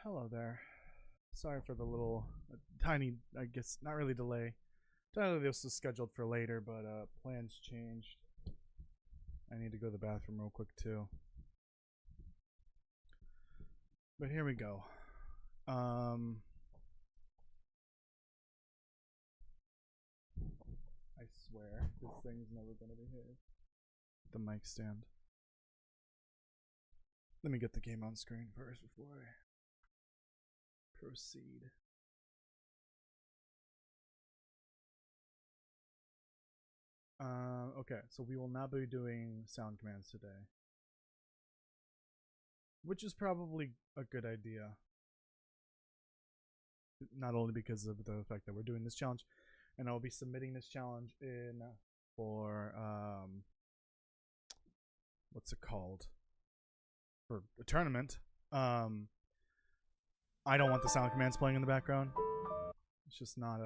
Hello there. Sorry for the little tiny, I guess, not really delay. Technically, this was scheduled for later, but plans changed. I need to go to the bathroom real quick too. But here we go. I swear this thing's never gonna behave. The mic stand. Let me get the game on screen first before I proceed. Okay, so we will not be doing sound commands today, which is probably a good idea. Not only because of the fact that we're doing this challenge, and I'll be submitting this challenge in for what's it called? For a tournament. I don't want the sound commands playing in the background. It's just not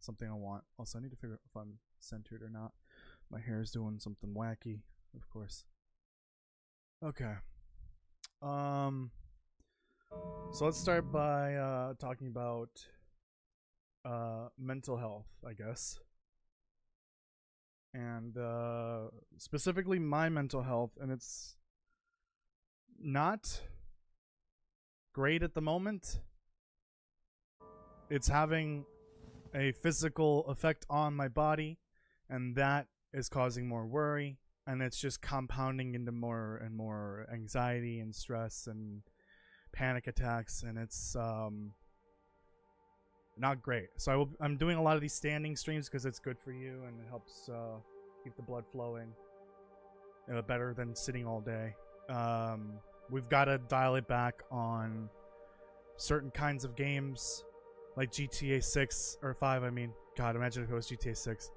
something I want. Also, I need to figure out if I'm centered or not. My hair is doing something wacky, of course. Okay. So let's start by talking about mental health, I guess. And specifically my mental health, and it's not great at the moment. It's having a physical effect on my body, and that is causing more worry, and it's just compounding into more and more anxiety and stress and panic attacks, and it's not great. So I'm doing a lot of these standing streams because it's good for you and it helps keep the blood flowing better than sitting all day. We've got to dial it back on certain kinds of games like GTA 6 or 5. I mean, God, imagine if it was GTA 6.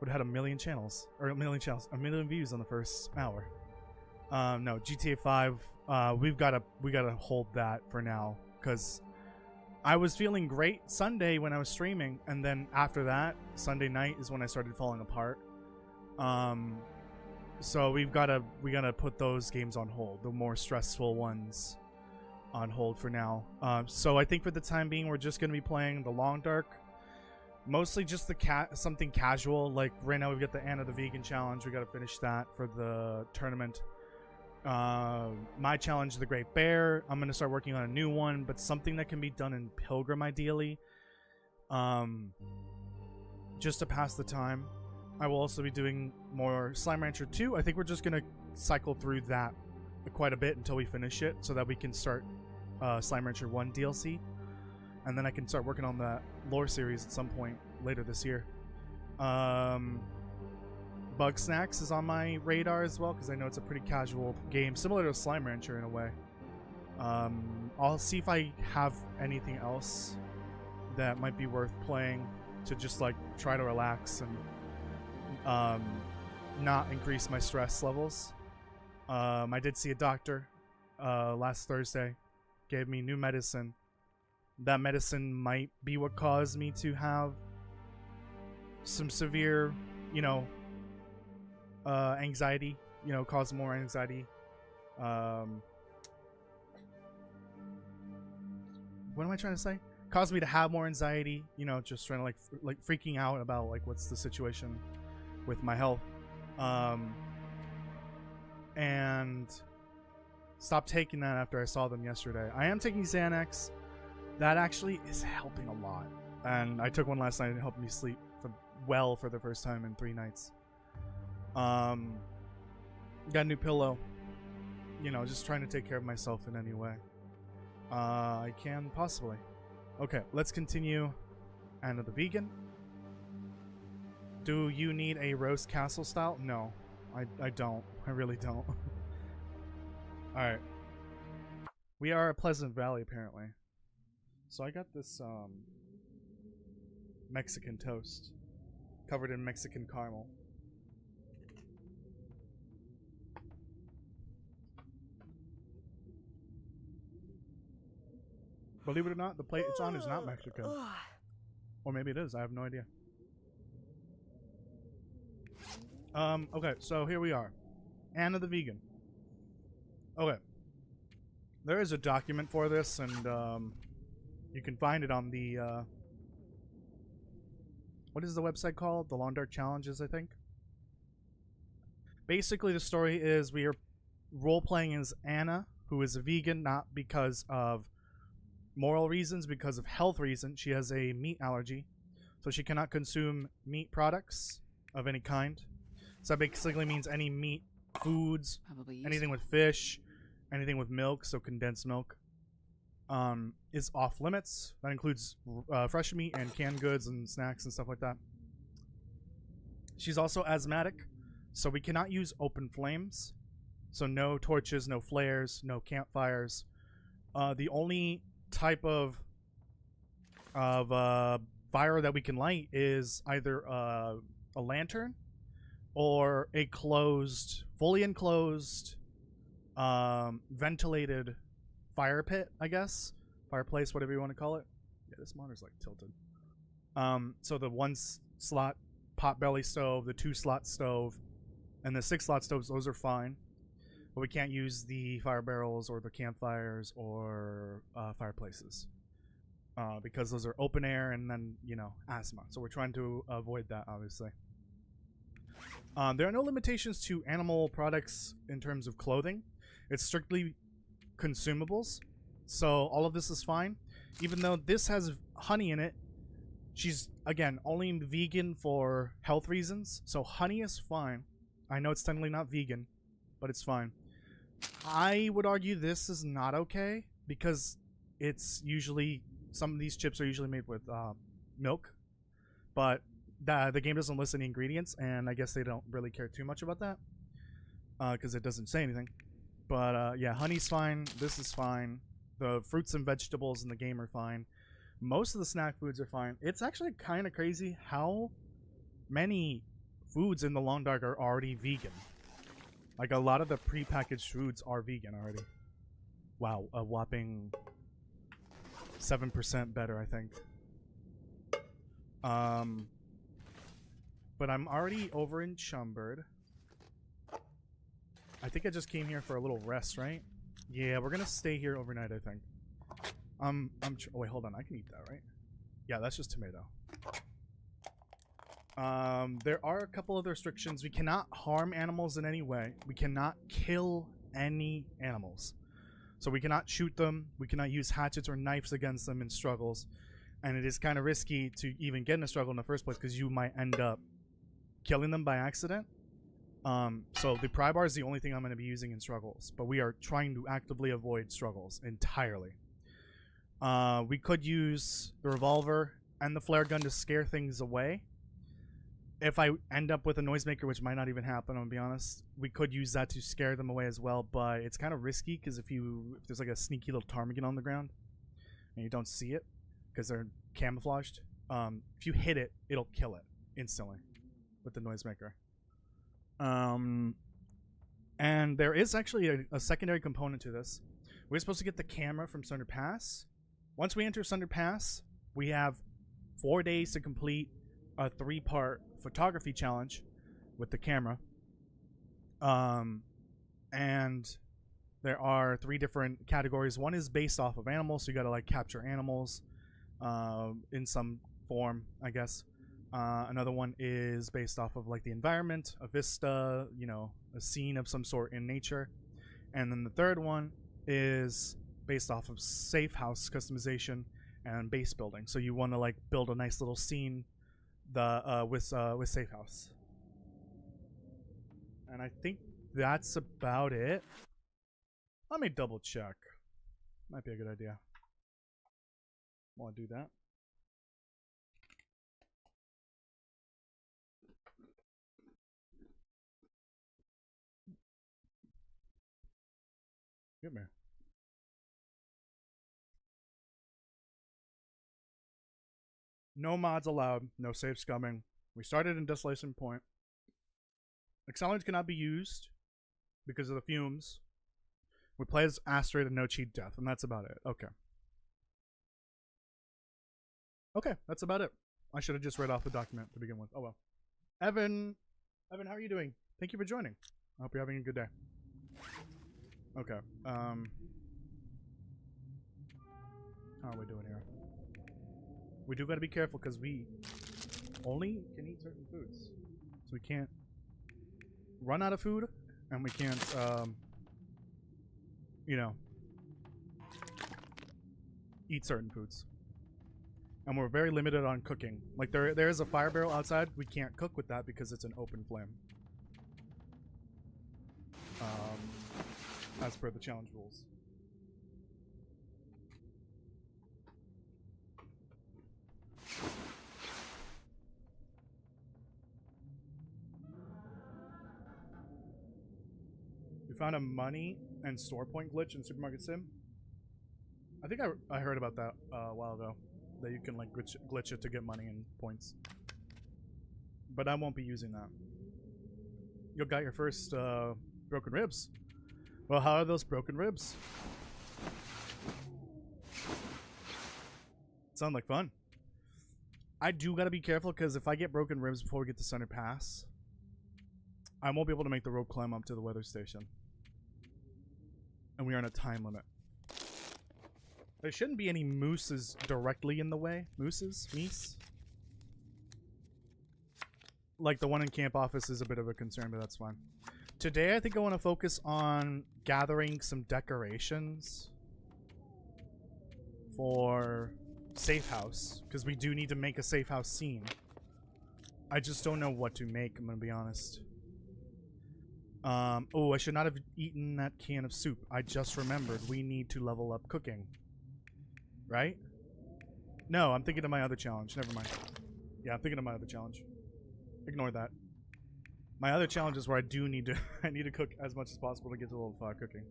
Would have had a million views on the first hour. No, GTA 5. We gotta hold that for now, because I was feeling great Sunday when I was streaming, and then after that, Sunday night is when I started falling apart. So we gotta put those games on hold, the more stressful ones on hold for now. So I think for the time being, we're just gonna be playing the Long Dark. Mostly just the something casual. Like right now we've got the Anna the Vegan challenge. We got to finish that for the tournament. My challenge, the Great Bear. I'm going to start working on a new one, but something that can be done in Pilgrim ideally. Just to pass the time. I will also be doing more Slime Rancher 2. I think we're just going to cycle through that quite a bit until we finish it, so that we can start Slime Rancher 1 DLC. And then I can start working on the lore series at some point later this year. Bug Snacks is on my radar as well, because I know it's a pretty casual game, similar to Slime Rancher in a way. I'll see if I have anything else that might be worth playing to just like try to relax and not increase my stress levels. I did see a doctor last Thursday, gave me new medicine. That medicine might be what caused me to have some severe, anxiety, cause more anxiety. What am I trying to say? Caused me to have more anxiety, just trying to like freaking out about like what's the situation with my health. And stopped taking that after I saw them yesterday. I am taking Xanax. That actually is helping a lot. And I took one last night and it helped me sleep well for the first time in 3 nights. Got a new pillow. Just trying to take care of myself in any way I can possibly. Okay, let's continue. Anna the Vegan. Do you need a roast castle style? No, I don't. I really don't. Alright. We are a Pleasant Valley, apparently. So I got this Mexican toast covered in Mexican caramel. Believe it or not, the plate it's on is not Mexican. Or maybe it is, I have no idea. Okay, so here we are. Anna the Vegan. Okay. There is a document for this, and you can find it on the what is the website called? The Long Dark Challenges, I think. Basically, the story is we are role-playing as Anna, who is a vegan, not because of moral reasons, because of health reasons. She has a meat allergy, so she cannot consume meat products of any kind. So that basically means any meat foods, anything with fish, anything with milk, so condensed milk, is off limits. That includes fresh meat and canned goods and snacks and stuff like that. She's also asthmatic, so we cannot use open flames. So no torches, no flares, no campfires. The only type of fire that we can light is either a lantern or a closed, fully enclosed, ventilated fire pit, I guess. Fireplace, whatever you want to call it. Yeah, this monitor's like tilted. So the 1-slot potbelly stove, the 2-slot stove, and the 6-slot stoves, those are fine. But we can't use the fire barrels or the campfires or fireplaces. Because those are open air and then, you know, asthma. So we're trying to avoid that, obviously. There are no limitations to animal products in terms of clothing. It's strictly consumables. So all of this is fine. Even though this has honey in it, she's, again, only vegan for health reasons. So honey is fine. I know it's technically not vegan, but it's fine. I would argue this is not okay because it's usually, some of these chips are usually made with milk, but the game doesn't list any ingredients, and I guess they don't really care too much about that because it doesn't say anything. But yeah, honey's fine. This is fine. The fruits and vegetables in the game are fine. Most of the snack foods are fine. It's actually kind of crazy how many foods in the Long Dark are already vegan. Like, a lot of the pre-packaged foods are vegan already. Wow, a whopping 7% better, I think. But I'm already over in Chumberd. I think I just came here for a little rest, right? Yeah, we're gonna stay here overnight, I think. Oh, wait, hold on. I can eat that, right? Yeah, that's just tomato. There are a couple of restrictions. We cannot harm animals in any way. We cannot kill any animals. So we cannot shoot them. We cannot use hatchets or knives against them in struggles. And it is kind of risky to even get in a struggle in the first place because you might end up killing them by accident. So the pry bar is the only thing I'm going to be using in struggles. But we are trying to actively avoid struggles entirely. We could use the revolver and the flare gun to scare things away. If I end up with a noisemaker, which might not even happen, I'll be honest, we could use that to scare them away as well, but it's kind of risky because if there's like a sneaky little ptarmigan on the ground and you don't see it because they're camouflaged, if you hit it, it'll kill it instantly with the noisemaker. And there is actually a secondary component to this. We're supposed to get the camera from Sunder Pass. Once we enter Sunder Pass, we have 4 days to complete a 3-part photography challenge with the camera. And there are 3 different categories. One is based off of animals, so you gotta like capture animals in some form, I guess. Another one is based off of like the environment, a vista, you know, a scene of some sort in nature. And then the third one is based off of safe house customization and base building. So you want to like build a nice little scene with safe house. And I think that's about it. Let me double check. Might be a good idea. Want to do that? Get me. No mods allowed. No safe scumming. We started in Desolation Point. Accelerants cannot be used because of the fumes. We play as Astrid and no cheat death, and that's about it. Okay. Okay, that's about it. I should have just read off the document to begin with. Oh well. Evan, how are you doing? Thank you for joining. I hope you're having a good day. Okay. How are we doing here? We do gotta be careful because we only can eat certain foods. So we can't run out of food, and we can't, you know, eat certain foods. And we're very limited on cooking. Like, there is a fire barrel outside. We can't cook with that because it's an open flame. As per the challenge rules. We found a money and store point glitch in Supermarket Sim. I think I heard about that a while ago. That you can like glitch it to get money and points. But I won't be using that. You got your first broken ribs. Well, how are those broken ribs? Sound like fun. I do gotta be careful because if I get broken ribs before we get to Center Pass, I won't be able to make the rope climb up to the weather station. And we are on a time limit. There shouldn't be any mooses directly in the way. Mooses? Meese? Like the one in camp office is a bit of a concern, but that's fine. Today I think I want to focus on gathering some decorations for safe house. Because we do need to make a safe house scene. I just don't know what to make, I'm going to be honest. Oh, I should not have eaten that can of soup. I just remembered we need to level up cooking. Right? No, I'm thinking of my other challenge. Never mind. Yeah, I'm thinking of my other challenge. Ignore that. My other challenge is where I do need to I need to cook as much as possible to get to level 5 cooking.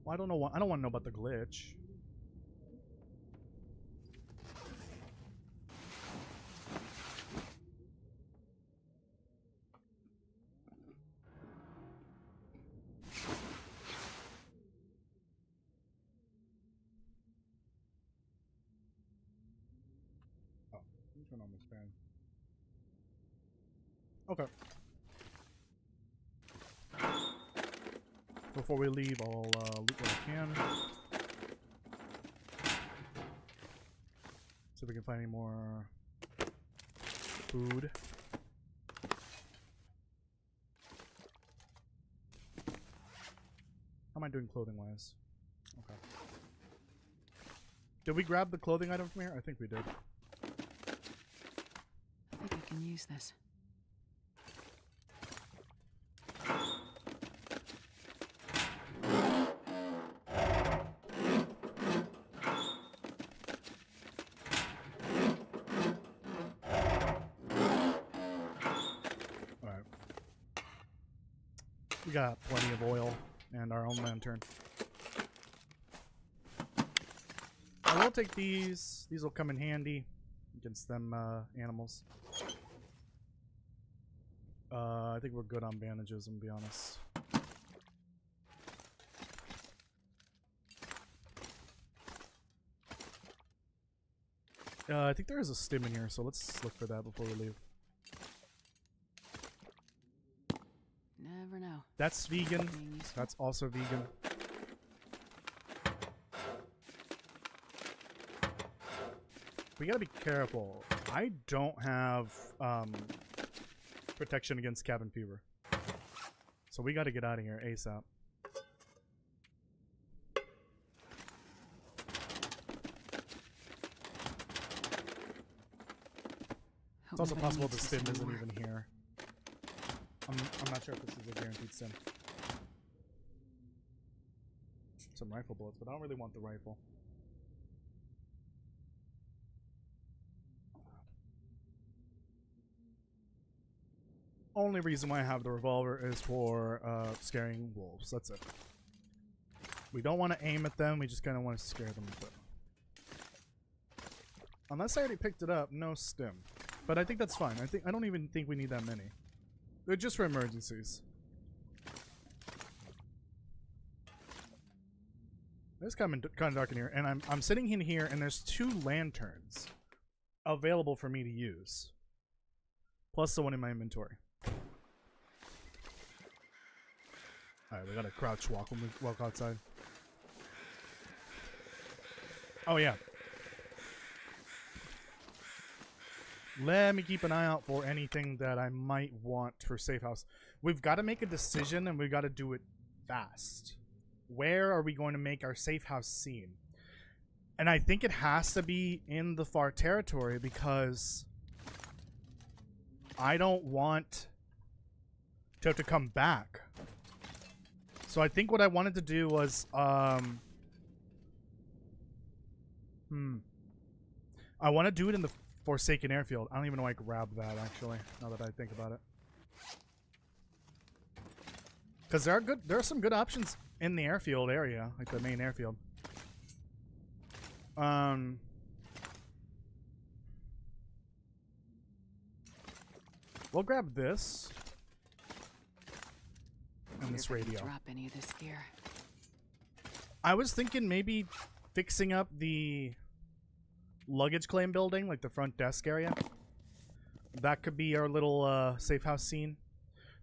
Well, I don't want to know about the glitch. Turn on this fan. Okay. Before we leave, I'll loot what I can. See if we can find any more food. How am I doing clothing-wise? Okay. Did we grab the clothing item from here? I think we did. I think I can use this. Alright. We got plenty of oil and our own lantern. I will take these. These will come in handy against them animals. I think we're good on bandages, I'm gonna be honest. I think there is a stim in here, so let's look for that before we leave. Never know. That's vegan. That's also vegan. We gotta be careful. I don't have protection against cabin fever. So we gotta get out of here ASAP. It's also possible the stim isn't even here. I'm not sure if this is a guaranteed stim. Some rifle bullets, but I don't really want the rifle. Only reason why I have the revolver is for scaring wolves. That's it. We don't want to aim at them, we just kind of want to scare them with it. Unless I already picked it up, no stim. But I think that's fine. I don't even think we need that many. They're just for emergencies. It's kind of dark in here, and I'm sitting in here, and there's 2 lanterns available for me to use. plus the one in my inventory. Alright, we gotta crouch walk when we walk outside. Oh, yeah. Let me keep an eye out for anything that I might want for safe house. We've got to make a decision, and we've got to do it fast. Where are we going to make our safe house scene? And I think it has to be in the far territory because I don't want to have to come back. So I think what I wanted to do was, I want to do it in the Forsaken Airfield. I don't even know I grabbed that, actually, now that I think about it. Because there are some good options in the airfield area, like the main airfield. We'll grab this. And this radio. Drop any of this gear. I was thinking maybe fixing up the luggage claim building, like the front desk area. That could be our little safe house scene.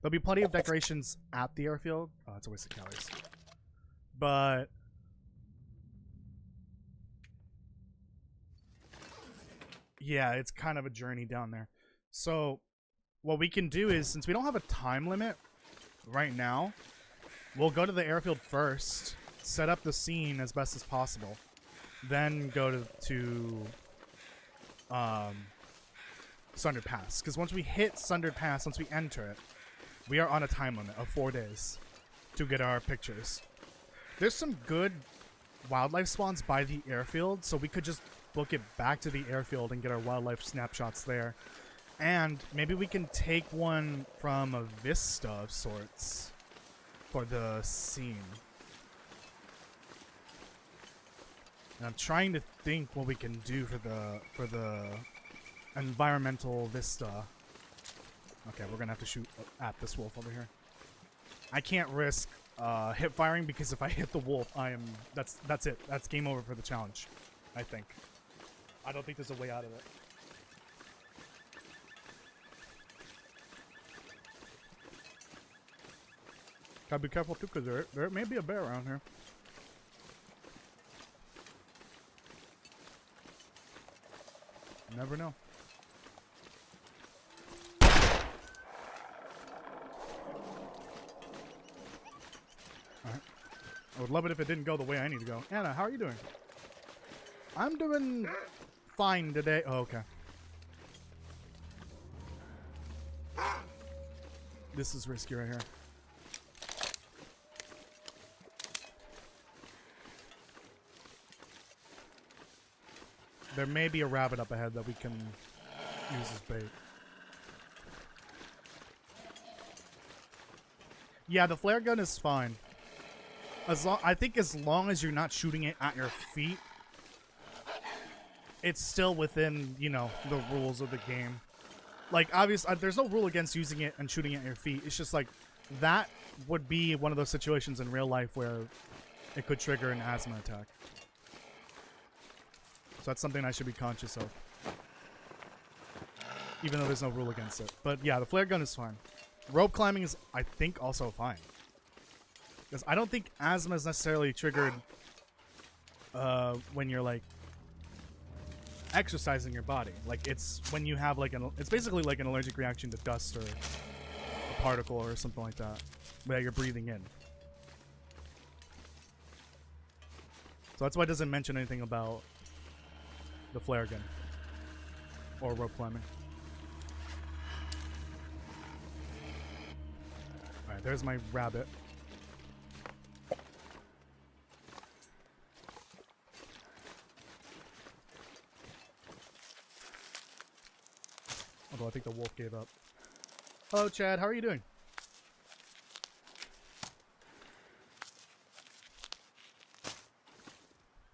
There'll be plenty of decorations at the airfield. Oh, it's a waste of calories. But yeah, it's kind of a journey down there. So what we can do is, since we don't have a time limit right now, we'll go to the airfield first, set up the scene as best as possible, then go to Sundered Pass. Because once we hit Sundered Pass, once we enter it, we are on a time limit of 4 days to get our pictures. There's some good wildlife spawns by the airfield, so we could just book it back to the airfield and get our wildlife snapshots there. And maybe we can take one from a vista of sorts for the scene. And I'm trying to think what we can do for the environmental vista. Okay, we're gonna have to shoot at this wolf over here. I can't risk hip firing because if I hit the wolf, that's it. That's game over for the challenge, I think. I don't think there's a way out of it. Gotta be careful too, because there may be a bear around here. You never know. Alright. I would love it if it didn't go the way I need to go. Anna, how are you doing? I'm doing fine today. Oh, okay. This is risky right here. There may be a rabbit up ahead that we can use as bait. Yeah, the flare gun is fine. I think as long as you're not shooting it at your feet, it's still within, you know, the rules of the game. Like, obviously, there's no rule against using it and shooting it at your feet. It's just like, that would be one of those situations in real life where it could trigger an asthma attack. So that's something I should be conscious of. Even though there's no rule against it. But yeah, the flare gun is fine. Rope climbing is, I think, also fine. Because I don't think asthma is necessarily triggered when you're, like, exercising your body. Like, it's when you have, like, it's basically like an allergic reaction to dust or a particle or something like that that you're breathing in. So that's why it doesn't mention anything about the flare gun or rope climbing. Alright, there's my rabbit. Although I think the wolf gave up. Hello, Chad. How are you doing?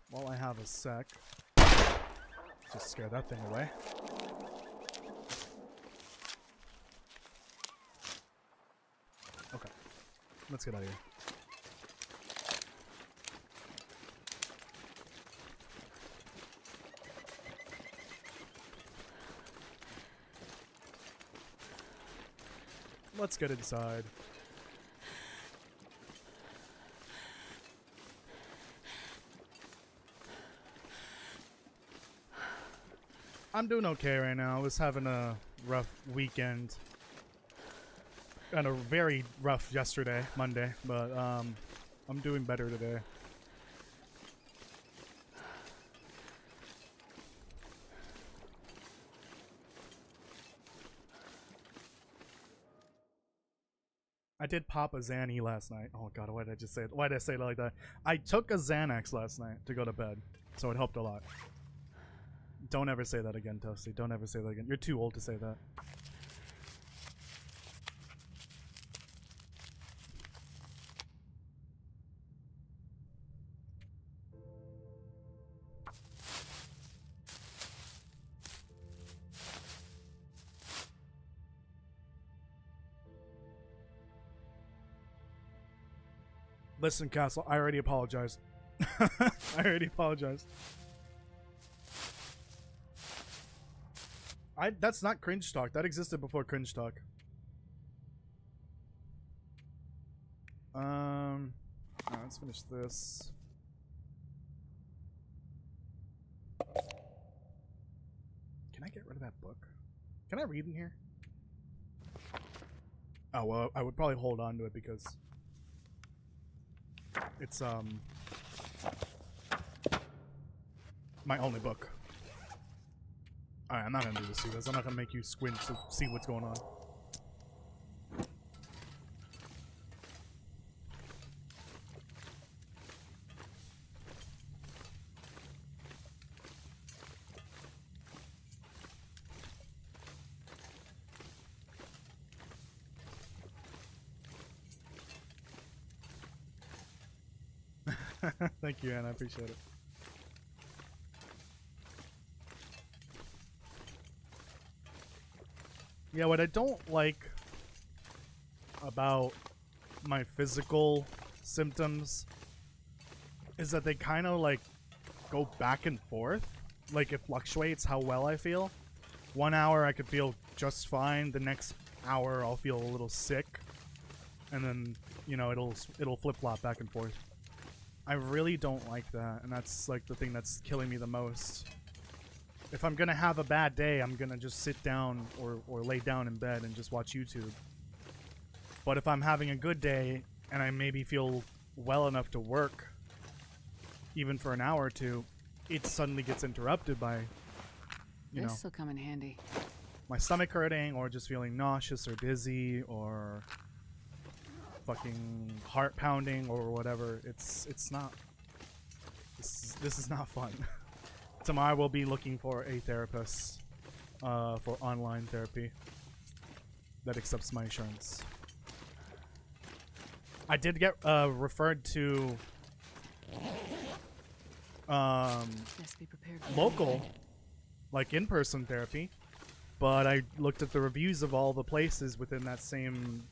While I have a sec, just scare that thing away. Okay, let's get out of here. Let's get inside. I'm doing okay right now. I was having a rough weekend. And a very rough yesterday, Monday, but I'm doing better today. I did pop a Xanny last night. Oh god, why did I just say it? Why did I say it like that? I took a Xanax last night to go to bed, so it helped a lot. Don't ever say that again, Toasty. Don't ever say that again. You're too old to say that. Listen, Castle, I already apologized. I already apologized. That's not cringe talk. That existed before cringe talk. Let's finish this. Can I get rid of that book? Can I read in here? Oh, well, I would probably hold on to it because it's my only book. Alright, I'm not gonna do this to you guys. I'm not gonna make you squint to see what's going on. Thank you, Anna. I appreciate it. Yeah, what I don't like about my physical symptoms is that they kind of like go back and forth. Like it fluctuates how well I feel. 1 hour I could feel just fine. The next hour I'll feel a little sick, and then you know it'll flip flop back and forth. I really don't like that, and that's like the thing that's killing me the most. If I'm gonna have a bad day, I'm gonna just sit down or lay down in bed and just watch YouTube. But if I'm having a good day and I maybe feel well enough to work, even for an hour or two, it suddenly gets interrupted by, you know, This'll come in handy. my stomach hurting or just feeling nauseous or dizzy or fucking heart pounding or whatever. It's not. This is not fun. Tomorrow we'll be looking for a therapist for online therapy that accepts my insurance. I did get referred to Best be prepared for local, like in-person therapy, but I looked at the reviews of all the places within that same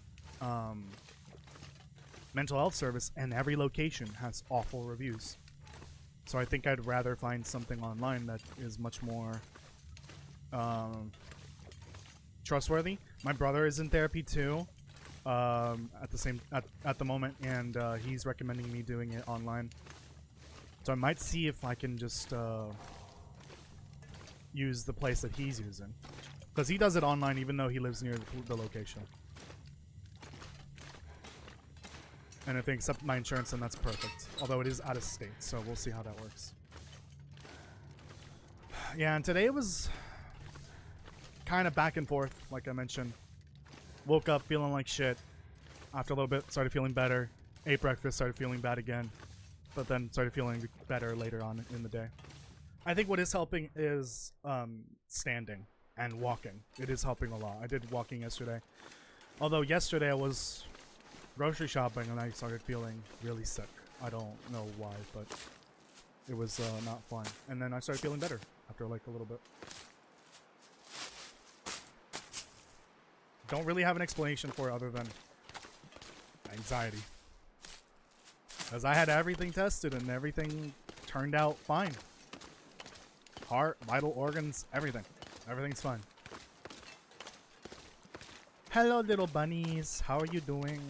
mental health service, and every location has awful reviews. So I think I'd rather find something online that is much more trustworthy. My brother is in therapy too, at the moment, and he's recommending me doing it online. So I might see if I can just use the place that he's using, because he does it online even though he lives near the location. And if they accept my insurance, then that's perfect. Although it is out of state, so we'll see how that works. Yeah, and today was kind of back and forth, like I mentioned. Woke up feeling like shit. After a little bit, started feeling better. Ate breakfast, started feeling bad again. But then started feeling better later on in the day. I think what is helping is standing and walking. It is helping a lot. I did walking yesterday. Although yesterday I was grocery shopping and I started feeling really sick. I don't know why, but it was not fun. And then I started feeling better after like a little bit. Don't really have an explanation for it other than anxiety. Because I had everything tested and everything turned out fine. Heart, vital organs, everything. Everything's fine. Hello, little bunnies. How are you doing?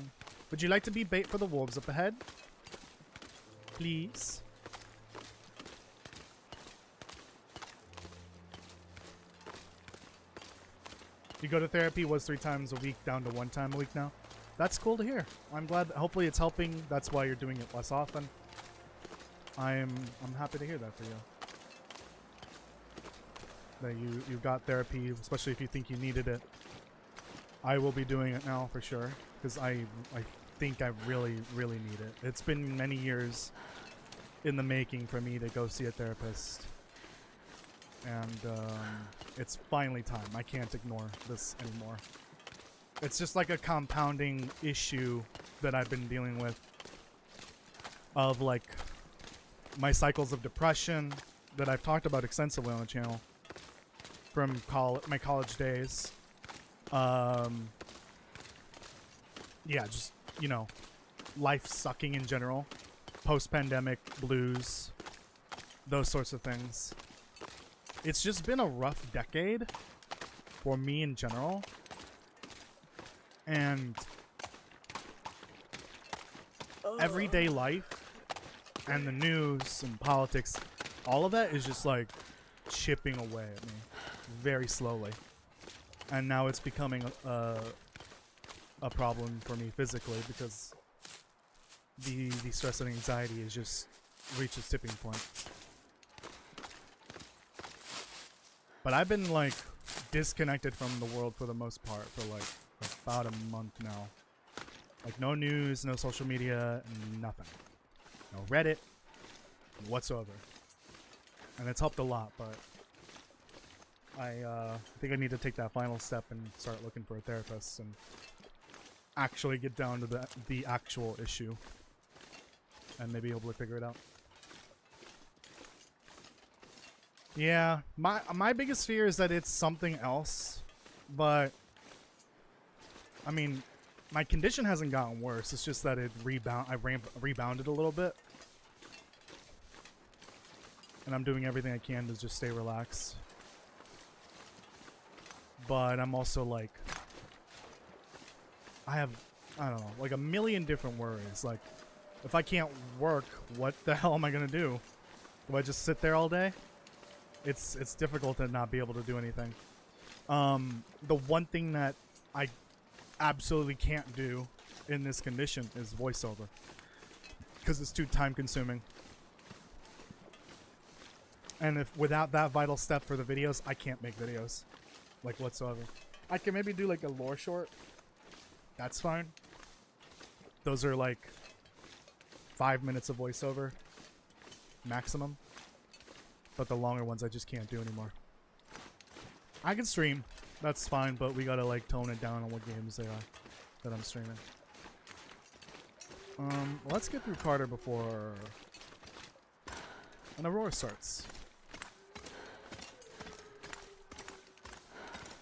Would you like to be bait for the wolves up ahead? Please. You go to therapy, was 3 times a week, down to 1 time a week now. That's cool to hear. I'm glad. Hopefully it's helping. That's why you're doing it less often. I'm happy to hear that for you. That you got therapy, especially if you think you needed it. I will be doing it now for sure, because I think I really need it. It's been many years in the making for me to go see a therapist, and it's finally time. I can't ignore this anymore. It's just like a compounding issue that I've been dealing with, of like my cycles of depression that I've talked about extensively on the channel from my college days. Yeah, just, you know, life sucking in general, post-pandemic blues, those sorts of things. It's just been a rough decade for me in general, and everyday life and the news and politics, all of that is just like chipping away at me very slowly. And now it's becoming a problem for me physically, because the stress and anxiety is just reached its tipping point. But I've been like disconnected from the world for the most part for like about a month now. Like no news, no social media, nothing. No Reddit whatsoever. And it's helped a lot, but I think I need to take that final step and start looking for a therapist and actually get down to the actual issue and maybe able to figure it out. Yeah, my biggest fear is that it's something else, but I mean, my condition hasn't gotten worse. It's just that it rebounded a little bit, and I'm doing everything I can to just stay relaxed. But I'm also like, I don't know, like a million different worries. Like, if I can't work, what the hell am I gonna do? Do I just sit there all day? It's difficult to not be able to do anything. The one thing that I absolutely can't do in this condition is voiceover, because it's too time consuming. And if without that vital step for the videos, I can't make videos, like whatsoever. I can maybe do like a lore short. That's fine. Those are like 5 minutes of voiceover maximum. But the longer ones I just can't do anymore. I can stream, that's fine, but we gotta like tone it down on what games they are that I'm streaming. Let's get through Carter before an Aurora starts.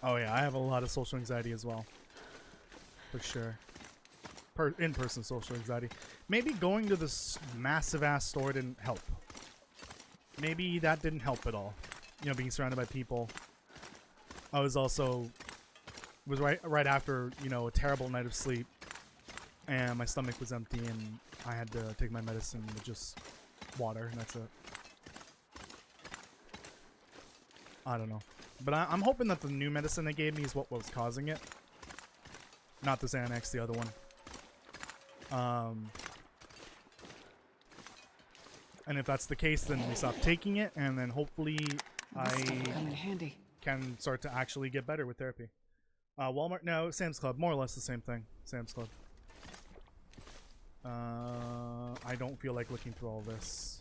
Oh yeah, I have a lot of social anxiety as well. For sure. In-person social anxiety. Maybe going to this massive-ass store didn't help. Maybe that didn't help at all. You know, being surrounded by people. I was also... It was right after, you know, a terrible night of sleep. And my stomach was empty and I had to take my medicine with just water, and that's it. I don't know. But I'm hoping that the new medicine they gave me is what was causing it. Not the Xanax, the other one. And if that's the case, then we stop taking it, and then hopefully I can start to actually get better with therapy. Walmart? No, Sam's Club. More or less the same thing. Sam's Club. I don't feel like looking through all this.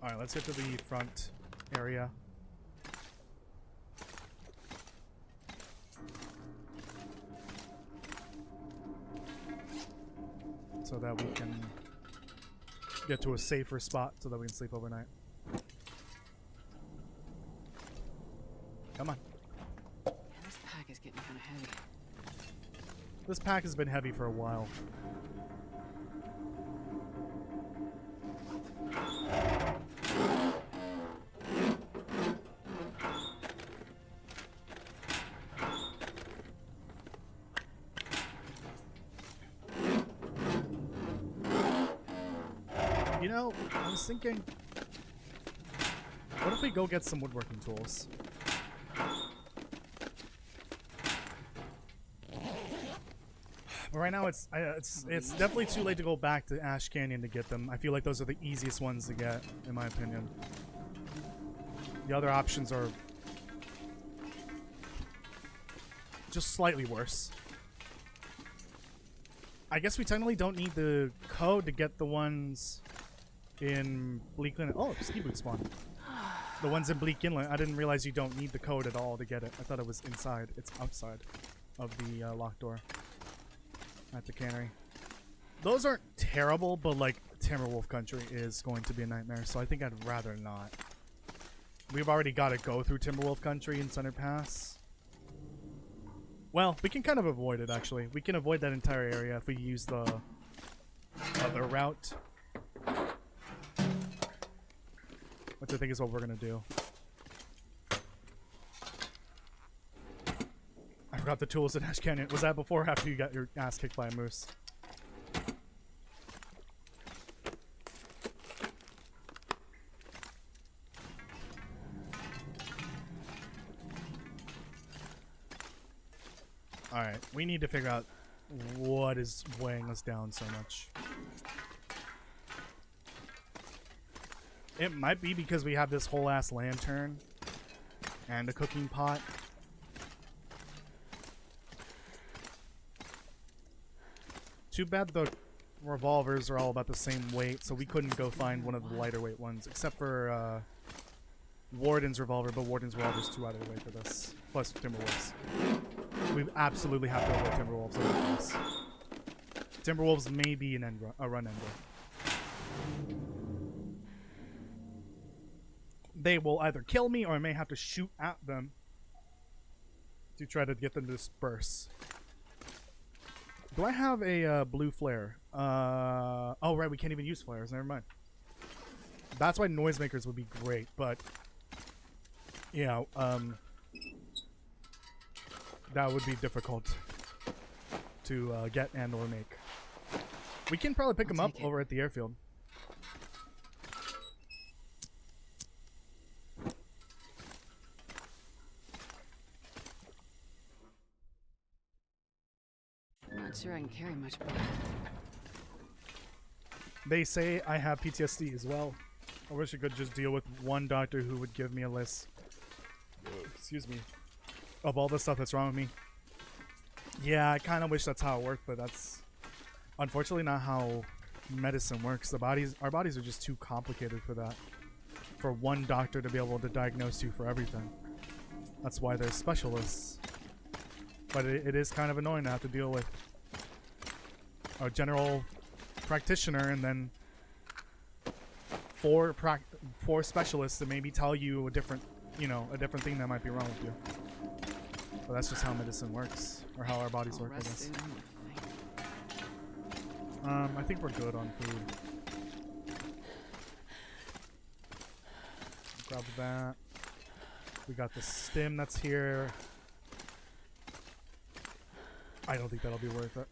Alright, let's get to the front area. So that we can get to a safer spot so that we can sleep overnight. Come on. This pack is getting kind of heavy. This pack has been heavy for a while. You know, I was thinking, what if we go get some woodworking tools? But right now, it's definitely too late to go back to Ash Canyon to get them. I feel like those are the easiest ones to get, in my opinion. The other options are just slightly worse. I guess we technically don't need the code to get the ones in Bleak Inlet. Oh, ski boot spawn. The ones in Bleak Inlet. I didn't realize you don't need the code at all to get it. I thought it was inside. It's outside of the locked door at the cannery. Those aren't terrible, but like Timberwolf Country is going to be a nightmare, so I think I'd rather not. We've already got to go through Timberwolf Country in Center Pass. Well, we can kind of avoid it, actually. We can avoid that entire area if we use the other route. Which I think is what we're going to do. I forgot the tools in Ash Canyon. Was that before or after you got your ass kicked by a moose? Alright, we need to figure out what is weighing us down so much. It might be because we have this whole ass lantern and a cooking pot. Too bad the revolvers are all about the same weight, so we couldn't go find one of the lighter weight ones, except for Warden's revolver, but Warden's revolver is too lighter weight for this. Plus Timberwolves. We absolutely have to avoid Timberwolves over this. Timberwolves may be a run ender. They will either kill me or I may have to shoot at them to try to get them to disperse. Do I have a blue flare? Oh right, we can't even use flares. Never mind. That's why noisemakers would be great, but yeah, that would be difficult to get and or make. We can probably pick them up over at the airfield. Not sure I can carry much more. They say I have PTSD as well. I wish I could just deal with one doctor who would give me a list. Excuse me. Of all the stuff that's wrong with me. Yeah, I kind of wish that's how it worked, but that's unfortunately not how medicine works. Our bodies are just too complicated for that. For one doctor to be able to diagnose you for everything. That's why there's specialists. But it is kind of annoying to have to deal with a general practitioner and then four specialists that maybe tell you a different thing that might be wrong with you. But that's just how medicine works, or how our bodies work, I guess. I think we're good on food. Grab that. We got the stim that's here. I don't think that'll be worth it.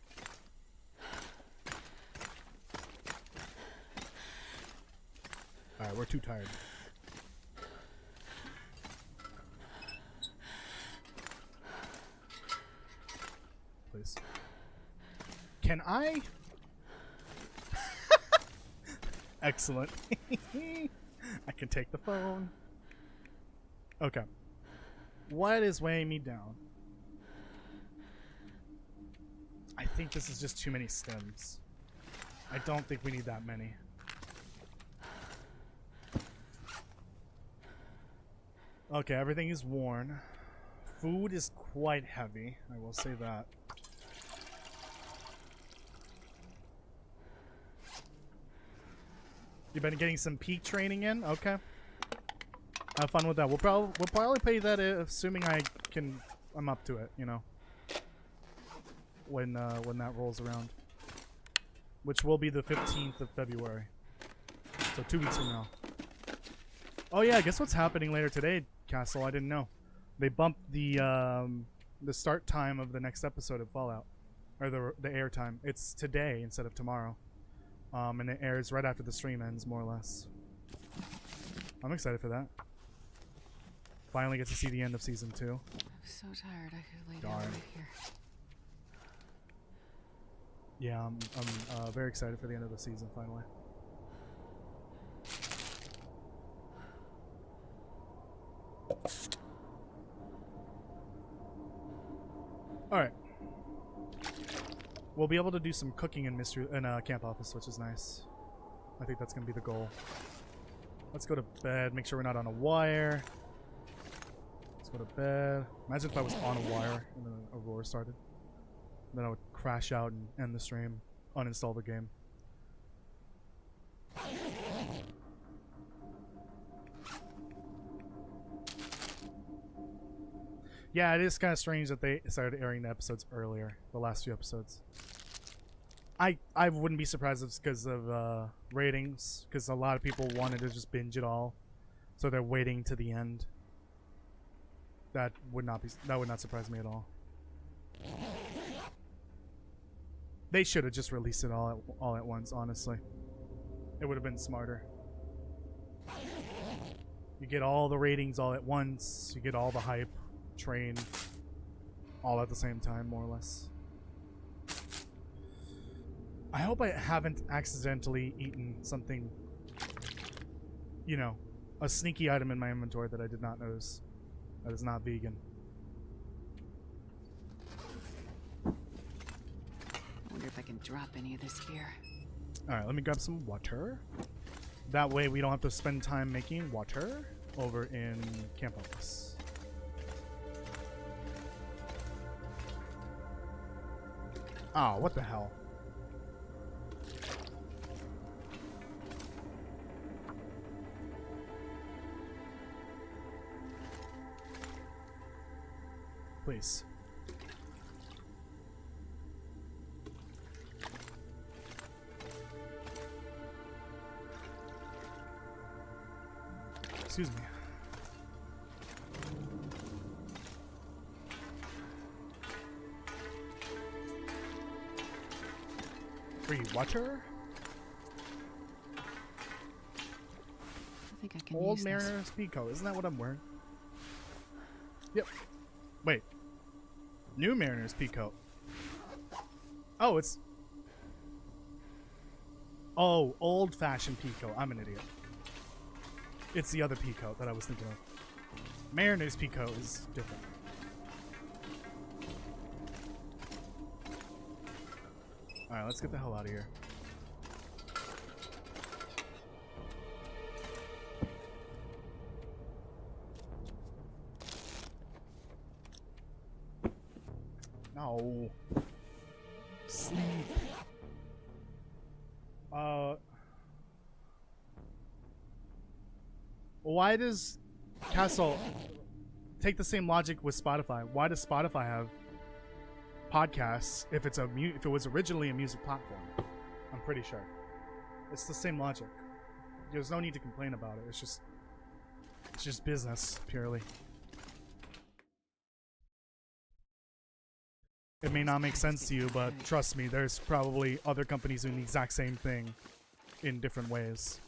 Alright, we're too tired. Please. Can I? Excellent. I can take the phone. Okay. What is weighing me down? I think this is just too many stems. I don't think we need that many. Okay, everything is worn. Food is quite heavy, I will say that. You've been getting some peak training in? Okay. Have fun with that. We'll probably pay that assuming I'm up to it, you know. When that rolls around. Which will be the 15th of February. So 2 weeks from now. Oh yeah, guess what's happening later today, Castle? I didn't know. They bumped the start time of the next episode of Fallout. Or the air time. It's today instead of tomorrow. And it airs right after the stream ends, more or less. I'm excited for that. Finally get to see the end of season 2. I'm so tired. I could lay down Darn. right here. Yeah, I'm very excited for the end of the season, finally. Alright. We'll be able to do some cooking in camp office, which is nice. I think that's going to be the goal. Let's go to bed. Make sure we're not on a wire. Let's go to bed. Imagine if I was on a wire and then Aurora started. Then I would crash out and end the stream. Uninstall the game. Yeah, it is kind of strange that they started airing the episodes earlier. The last few episodes. I wouldn't be surprised if it's because of ratings, because a lot of people wanted to just binge it all, so they're waiting to the end. That would not surprise me at all. They should have just released it all at once, honestly. It would have been smarter. You get all the ratings all at once, you get all the hype train all at the same time, more or less. I hope I haven't accidentally eaten something, you know, a sneaky item in my inventory that I did not notice. That is not vegan. I wonder if I can drop any of this here. Alright, let me grab some water. That way we don't have to spend time making water over in camp office. Oh, what the hell? Please. Excuse me. Free water? I think I can Old use Mariner speed coat. Isn't that what I'm wearing? Yep. Wait. New Mariner's peacoat. Oh, it's... Oh, old-fashioned peacoat. I'm an idiot. It's the other peacoat that I was thinking of. Mariner's peacoat is different. Alright, let's get the hell out of here. No. Sleep. Why does Castle take the same logic with Spotify? Why does Spotify have podcasts if it's if it was originally a music platform? I'm pretty sure. It's the same logic. There's no need to complain about it. It's just business purely. It may not make sense to you, but trust me, there's probably other companies doing the exact same thing in different ways.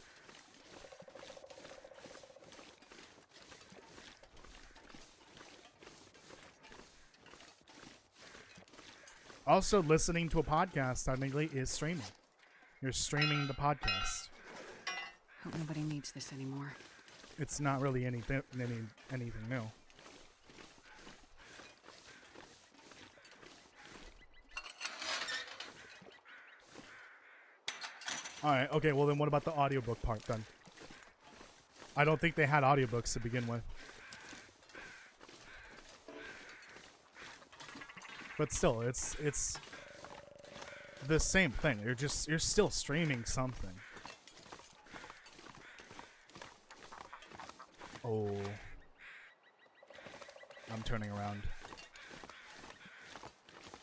Also, listening to a podcast technically is streaming. You're streaming the podcast. Hope nobody needs this anymore. It's not really anything new. Alright, okay, well then what about the audiobook part then? I don't think they had audiobooks to begin with. But still, it's the same thing. You're still streaming something. Oh. I'm turning around.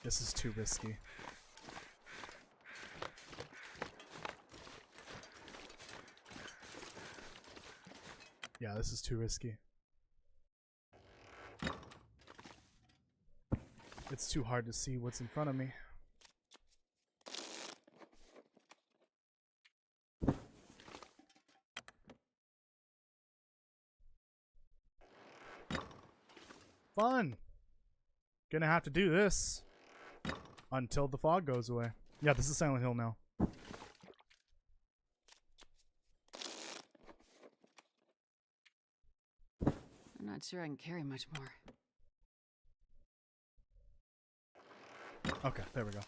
This is too risky. Yeah, this is too risky. It's too hard to see what's in front of me. Fun. Gonna have to do this until the fog goes away. Yeah, this is Silent Hill now. I'm not sure I can carry much more. Okay, there we go.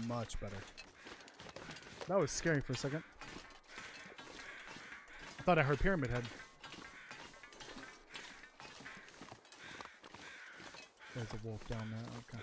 Much better. That was scary for a second. I thought I heard Pyramid Head. There's a wolf down there. Okay.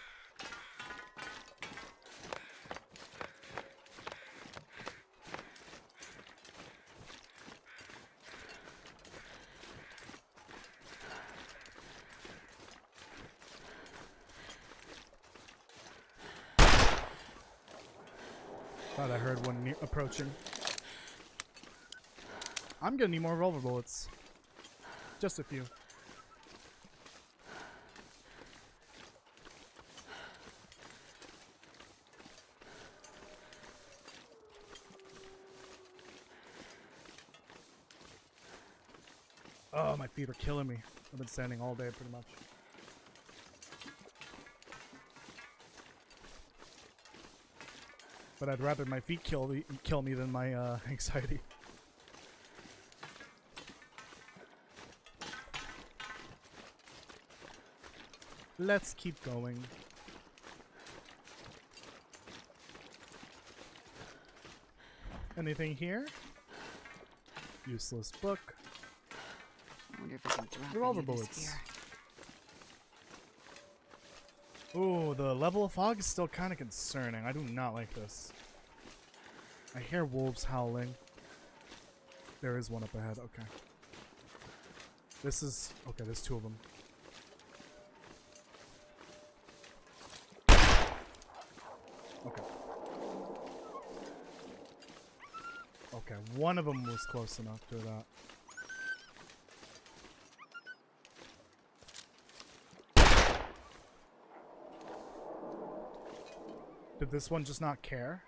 Thought I heard one approaching. I'm gonna need more revolver bullets. Just a few. Oh, my feet are killing me. I've been standing all day pretty much. But I'd rather my feet kill me than my anxiety. Let's keep going. Anything here? Useless book. I wonder if I can drop Revolver any of this bullets. here. Ooh, the level of fog is still kind of concerning. I do not like this. I hear wolves howling. There is one up ahead. Okay. This is... Okay, there's two of them. Okay. Okay, one of them was close enough to that. Did this one just not care?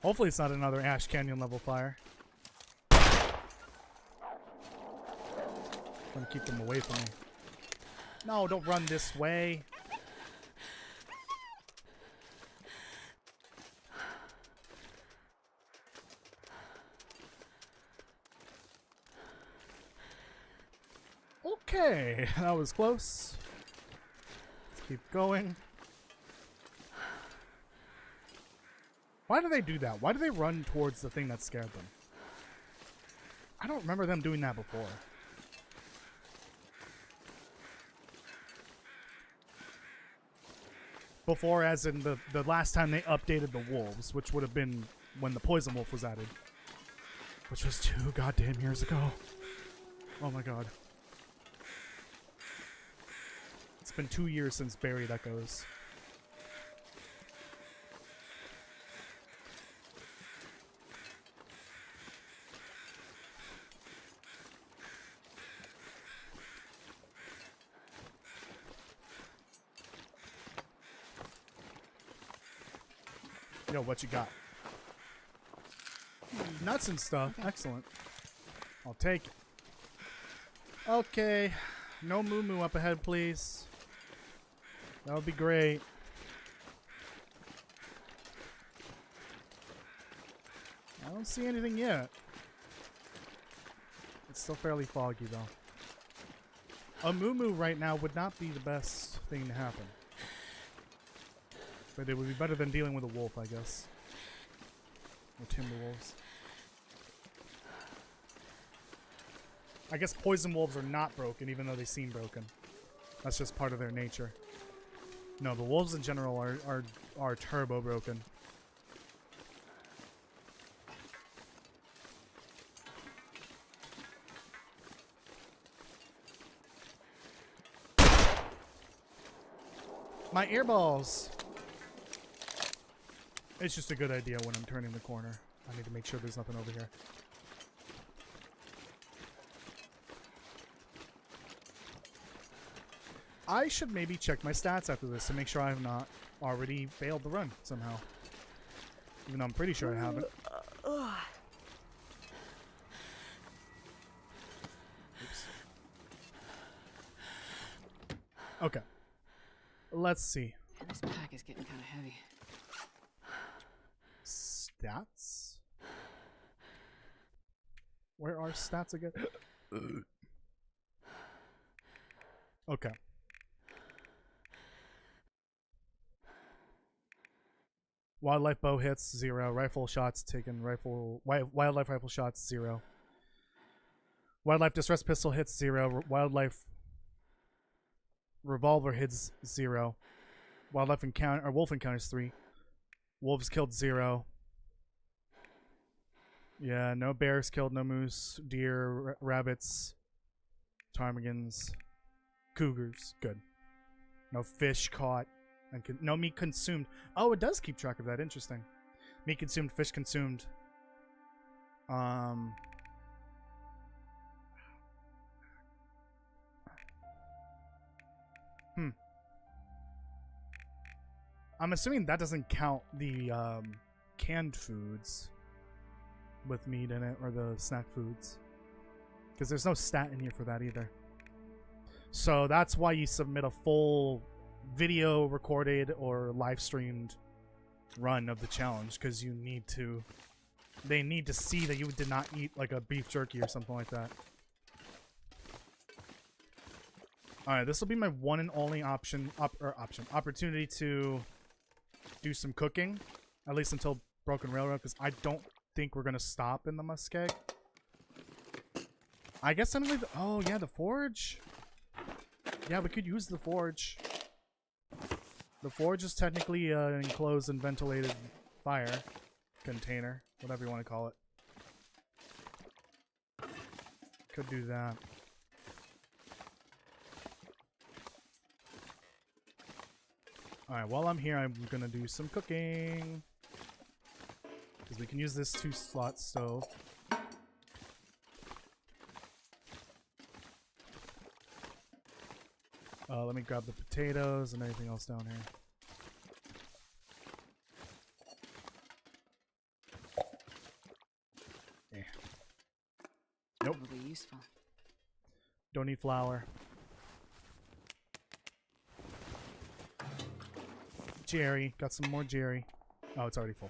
Hopefully it's not another Ash Canyon level fire. Trying to keep them away from me. No, don't run this way. Okay, that was close. Let's keep going. Why do they do that? Why do they run towards the thing that scared them? I don't remember them doing that before. Before, as in the last time they updated the wolves, which would have been when the poison wolf was added. Which was 2 goddamn years ago. Oh my god. It's been 2 years since Buried Echoes. Yo, what you got? Nuts and stuff. Okay. Excellent. I'll take it. Okay. No moo moo up ahead, please. That would be great. I don't see anything yet. It's still fairly foggy, though. A moo moo right now would not be the best thing to happen. But it would be better than dealing with a wolf, I guess. Or timber wolves. I guess poison wolves are not broken, even though they seem broken. That's just part of their nature. No, the wolves in general are turbo broken. My earballs! It's just a good idea when I'm turning the corner. I need to make sure there's nothing over here. I should maybe check my stats after this to make sure I have not already failed the run somehow. Even though I'm pretty sure I haven't. Oops. Okay. Let's see. And this pack is getting kind of heavy. Stats? Where are stats again? Okay. Wildlife bow hits 0. Rifle shots taken. Wildlife rifle shots 0. Wildlife distress pistol hits 0. Wildlife revolver hits 0. Wildlife encounter or wolf encounters 3. Wolves killed 0. Yeah, no bears killed, no moose, deer, rabbits, ptarmigans, cougars. Good. No fish caught. And no meat consumed. Oh, it does keep track of that. Interesting. Meat consumed, fish consumed. I'm assuming that doesn't count the canned foods with meat in it, or the snack foods, because there's no stat in here for that either. So that's why you submit a full video recorded or live streamed run of the challenge, because they need to see that you did not eat like a beef jerky or something like that. Alright, this will be my one and only opportunity to do some cooking, at least until Broken Railroad, because I don't think we're gonna stop in the muskeg. I guess I'm gonna. Oh yeah, the forge. Yeah, we could use the forge. The forge is technically an enclosed and ventilated fire container, whatever you want to call it. Could do that. Alright, while I'm here, I'm gonna do some cooking. Because we can use this 2-slot stove. Let me grab the potatoes and anything else down here. Yeah. Nope. Probably useful. Don't need flour. Jerry. Got some more Jerry. Oh, it's already full.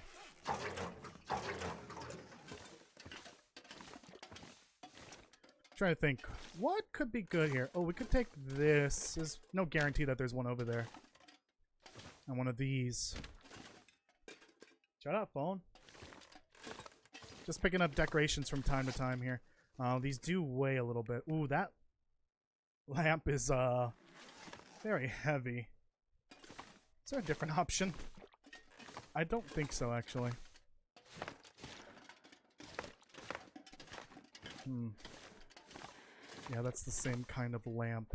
Trying to think, what could be good here? Oh, we could take this. There's no guarantee that there's one over there. And one of these. Shut up, phone. Just picking up decorations from time to time here. These do weigh a little bit. Ooh, that lamp is very heavy. Is there a different option? I don't think so, actually. Yeah, that's the same kind of lamp.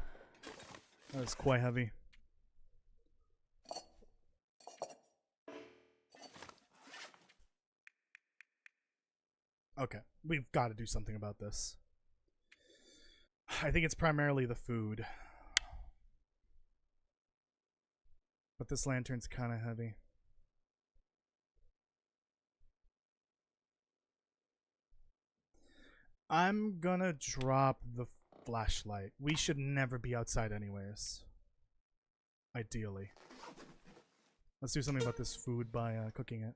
That is quite heavy. Okay, we've got to do something about this. I think it's primarily the food. But this lantern's kind of heavy. I'm gonna drop the flashlight. We should never be outside anyways. Ideally. Let's do something about this food by cooking it.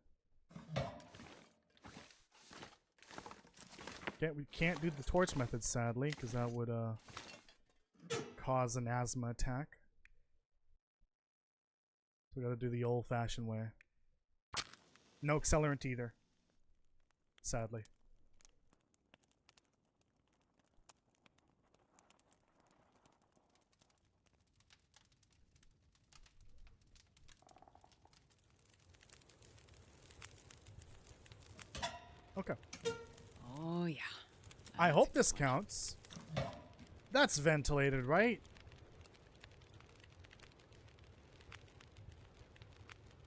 We can't do the torch method, sadly, because that would cause an asthma attack. So we gotta do the old-fashioned way. No accelerant either. Sadly. Okay. Oh, yeah. I hope this counts. That's ventilated, right?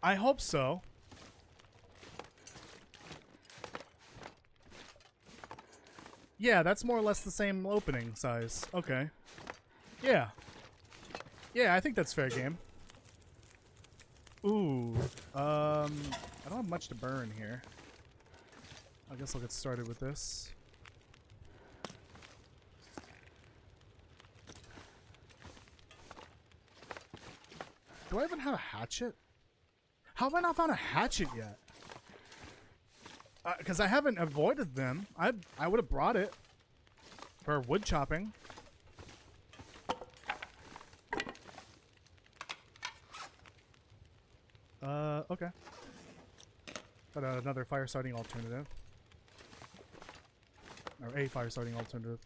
I hope so. Yeah, that's more or less the same opening size. Okay. Yeah. Yeah, I think that's fair game. Ooh, I don't have much to burn here. I guess I'll get started with this. Do I even have a hatchet? How have I not found a hatchet yet? Because I haven't avoided them. I would have brought it for wood chopping. Okay. Got another fire starting alternative. Or a fire starting alternative.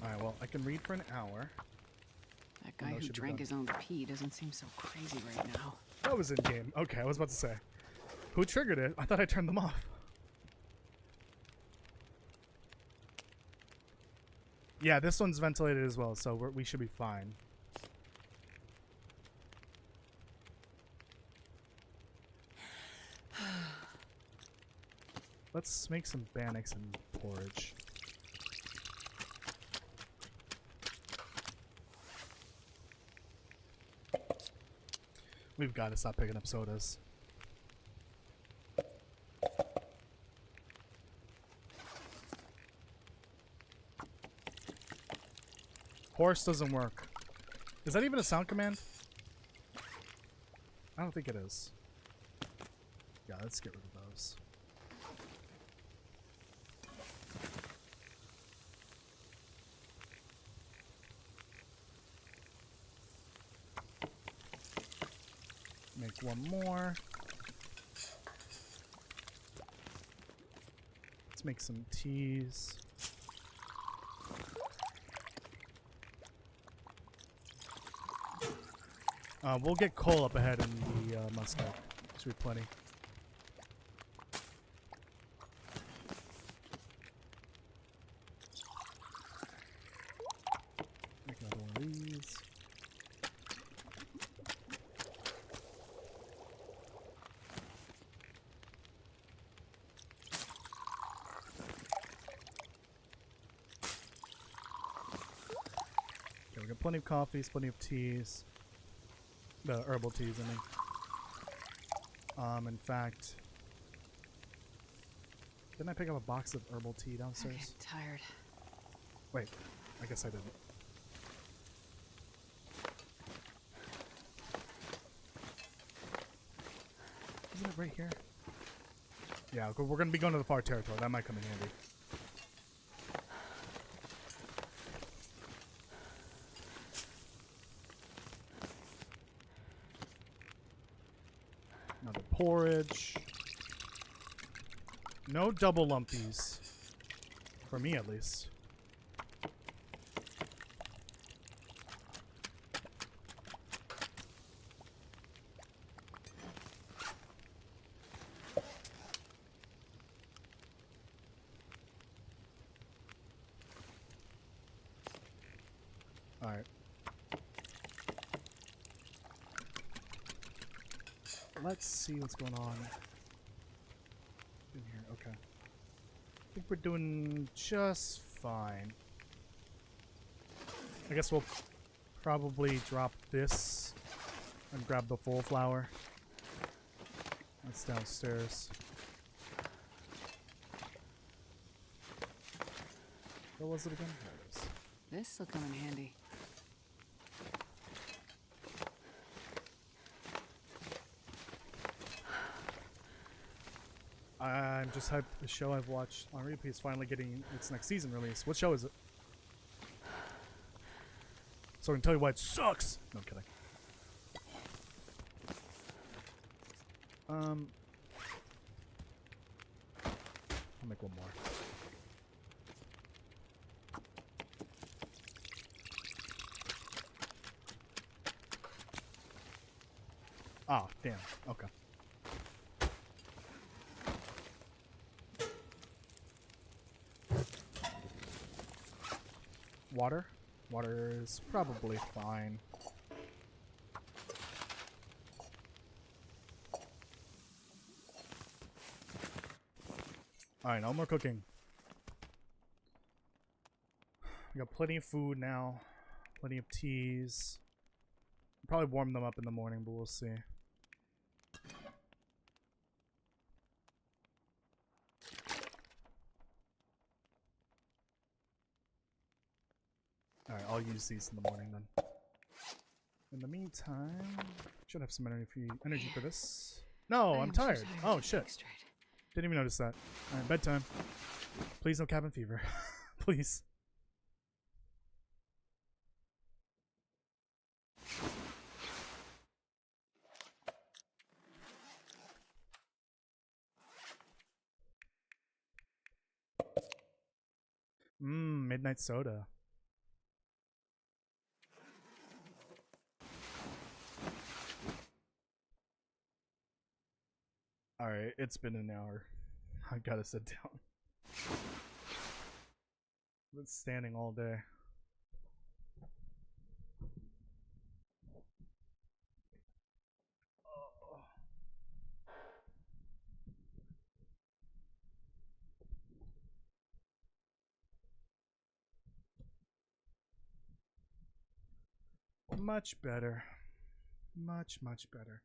Alright, well, I can read for an hour. That guy who drank his own pee doesn't seem so crazy right now. That was in game. Okay, I was about to say. Who triggered it? I thought I turned them off. Yeah, this one's ventilated as well, so we should be fine. Let's make some bannocks and porridge. We've got to stop picking up sodas. Horse doesn't work. Is that even a sound command? I don't think it is. Yeah, let's get rid of those. Make one more. Let's make some teas. We'll get coal up ahead in the Mustang. Should be plenty. Make another one of these. Okay, we got plenty of coffees, plenty of teas. The herbal teas, I mean. In fact, didn't I pick up a box of herbal tea downstairs? I'm getting tired. Wait, I guess I didn't. Isn't it right here? Yeah, we're gonna be going to the far territory. That might come in handy. Another porridge. No double lumpies. For me, at least. Alright. Let's see what's going on in here. Okay. I think we're doing just fine. I guess we'll probably drop this and grab the full flower. That's downstairs. Where was it again? There it is. This'll come in handy. I'm just hyped. The show I've watched on repeat is finally getting its next season release. What show is it? So I can tell you why it sucks. No, I'm kidding. I'll make one more. Oh, damn. Okay. Water? Water is probably fine. Alright, no more cooking. We got plenty of food now. Plenty of teas. Probably warm them up in the morning, but we'll see. Alright, I'll use these in the morning then. In the meantime, should have some energy for this. No, I'm tired. Oh shit. Didn't even notice that. Alright, bedtime. Please no cabin fever. Please. Midnight soda. Alright, it's been an hour. I gotta sit down. I've been standing all day. Much better. Much, much better.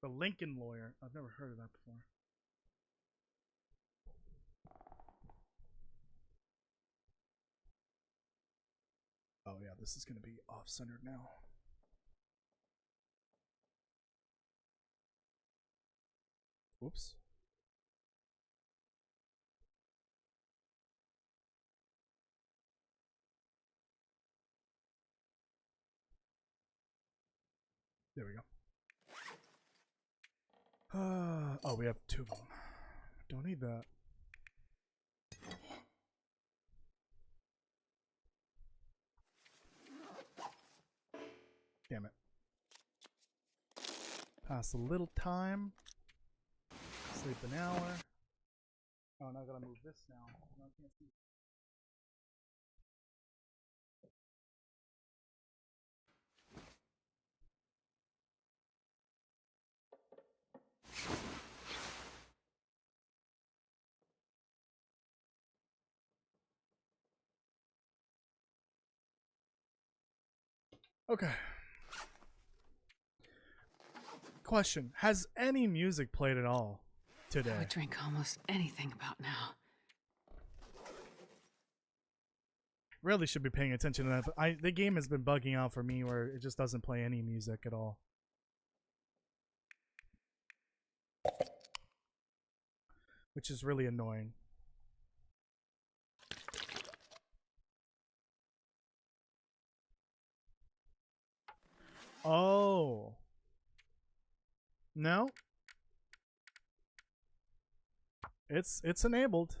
The Lincoln Lawyer. I've never heard of that before. Oh yeah, this is gonna be off-centered now. Whoops. There we go. Oh, we have two of them. Don't need that. Damn it. Pass a little time. Sleep an hour. Oh, now I gotta move this now. No, I can't see. Okay. Question. Has any music played at all today? I would drink almost anything about now. Really should be paying attention to that. But the game has been bugging out for me where it just doesn't play any music at all. Which is really annoying. Oh. No. It's enabled.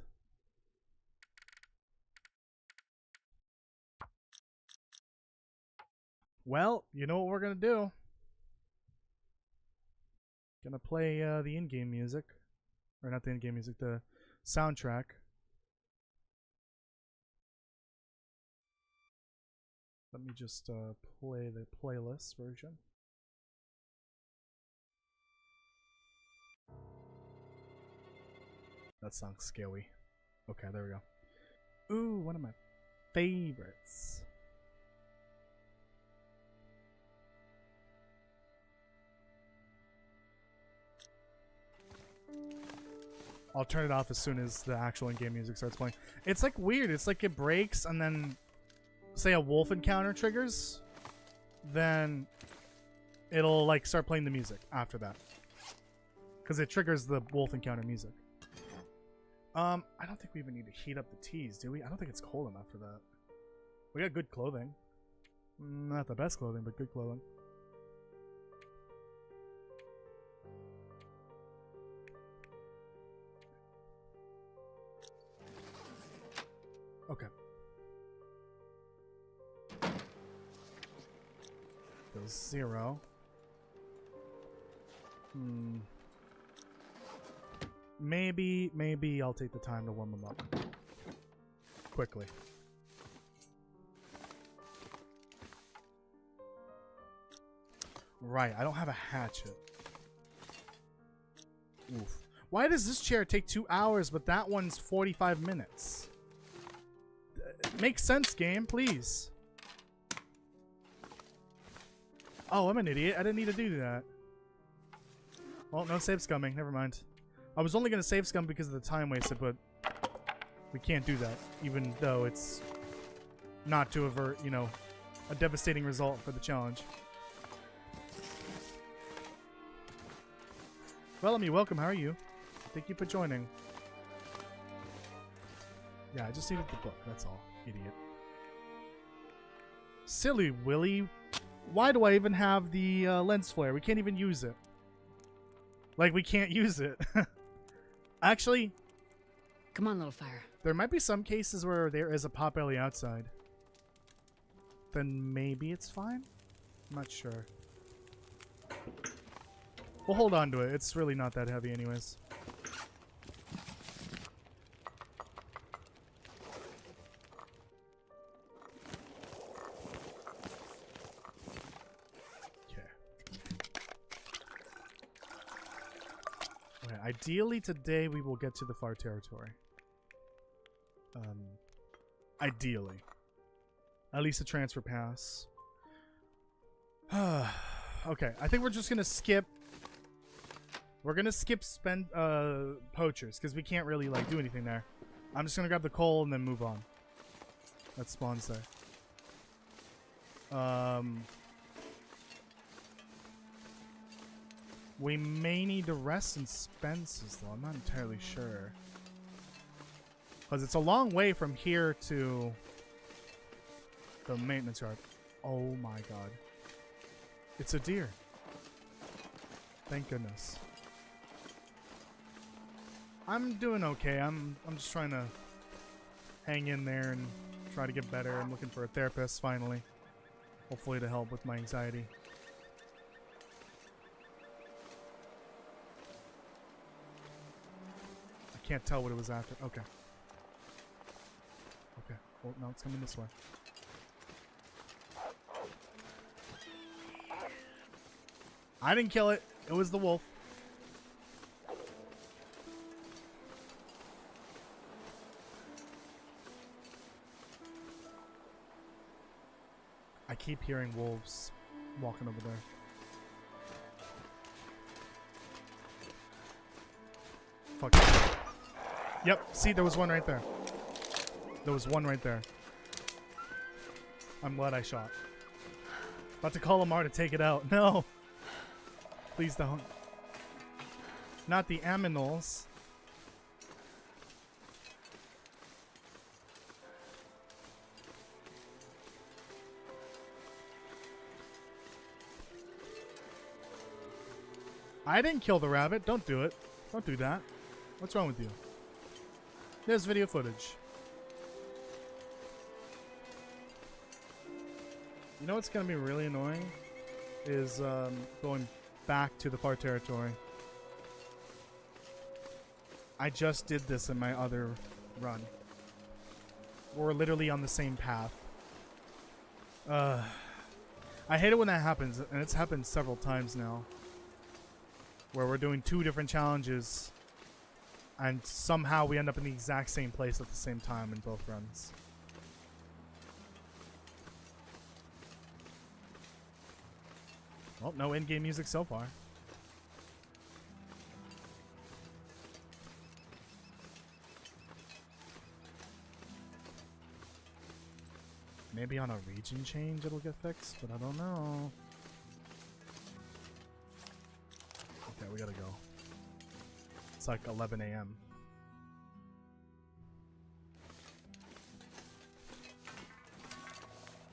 Well, you know what we're gonna do. Gonna play the in-game music. Or not the in-game music, the soundtrack. Let me just play the playlist version. That song's scary. Okay, there we go. Ooh, one of my favorites. I'll turn it off as soon as the actual in-game music starts playing. It's like weird. It's like it breaks and then, say a wolf encounter triggers, then it'll like start playing the music after that. Because it triggers the wolf encounter music. I don't think we even need to heat up the teas, do we? I don't think it's cold enough for that. We got good clothing. Not the best clothing, but good clothing. Okay. Goes 0. Maybe I'll take the time to warm them up. Quickly. Right, I don't have a hatchet. Oof. Why does this chair take 2 hours, but that one's 45 minutes? Makes sense, game, please. Oh, I'm an idiot. I didn't need to do that. Well, no save scumming. Never mind. I was only going to save scum because of the time wasted, but we can't do that, even though it's not to avert, you know, a devastating result for the challenge. Bellamy, welcome. How are you? Thank you for joining. Yeah, I just needed the book. That's all. Idiot. Silly Willy. Why do I even have the lens flare? We can't even use it. Like, we can't use it. Actually, Come on, little fire. there might be some cases where there is a potbelly outside. Then maybe it's fine? I'm not sure. We'll hold on to it. It's really not that heavy anyways. Ideally, today we will get to the far territory. Ideally. At least a transfer pass. Okay, I think we're just gonna skip. We're gonna skip poachers, because we can't really, like, do anything there. I'm just gonna grab the coal and then move on. That's spawn say. We may need to rest in Spence's, though. I'm not entirely sure. Because it's a long way from here to the maintenance yard. Oh my god. It's a deer. Thank goodness. I'm doing okay. I'm just trying to hang in there and try to get better. I'm looking for a therapist, finally. Hopefully to help with my anxiety. Can't tell what it was after. Okay. Okay. Well, no, it's coming this way. I didn't kill it. It was the wolf. I keep hearing wolves walking over there. Fuck it. Yep, see, there was one right there. There was one right there. I'm glad I shot. About to call Lamar to take it out. No! Please don't. Not the aminals. I didn't kill the rabbit. Don't do it. Don't do that. What's wrong with you? There's video footage. You know what's going to be really annoying? Is going back to the far territory. I just did this in my other run. We're literally on the same path. I hate it when that happens, and it's happened several times now. Where we're doing 2 different challenges and somehow we end up in the exact same place at the same time in both runs. Well, no in-game music so far. Maybe on a region change it'll get fixed, but I don't know. Okay, we gotta go. It's like 11 a.m.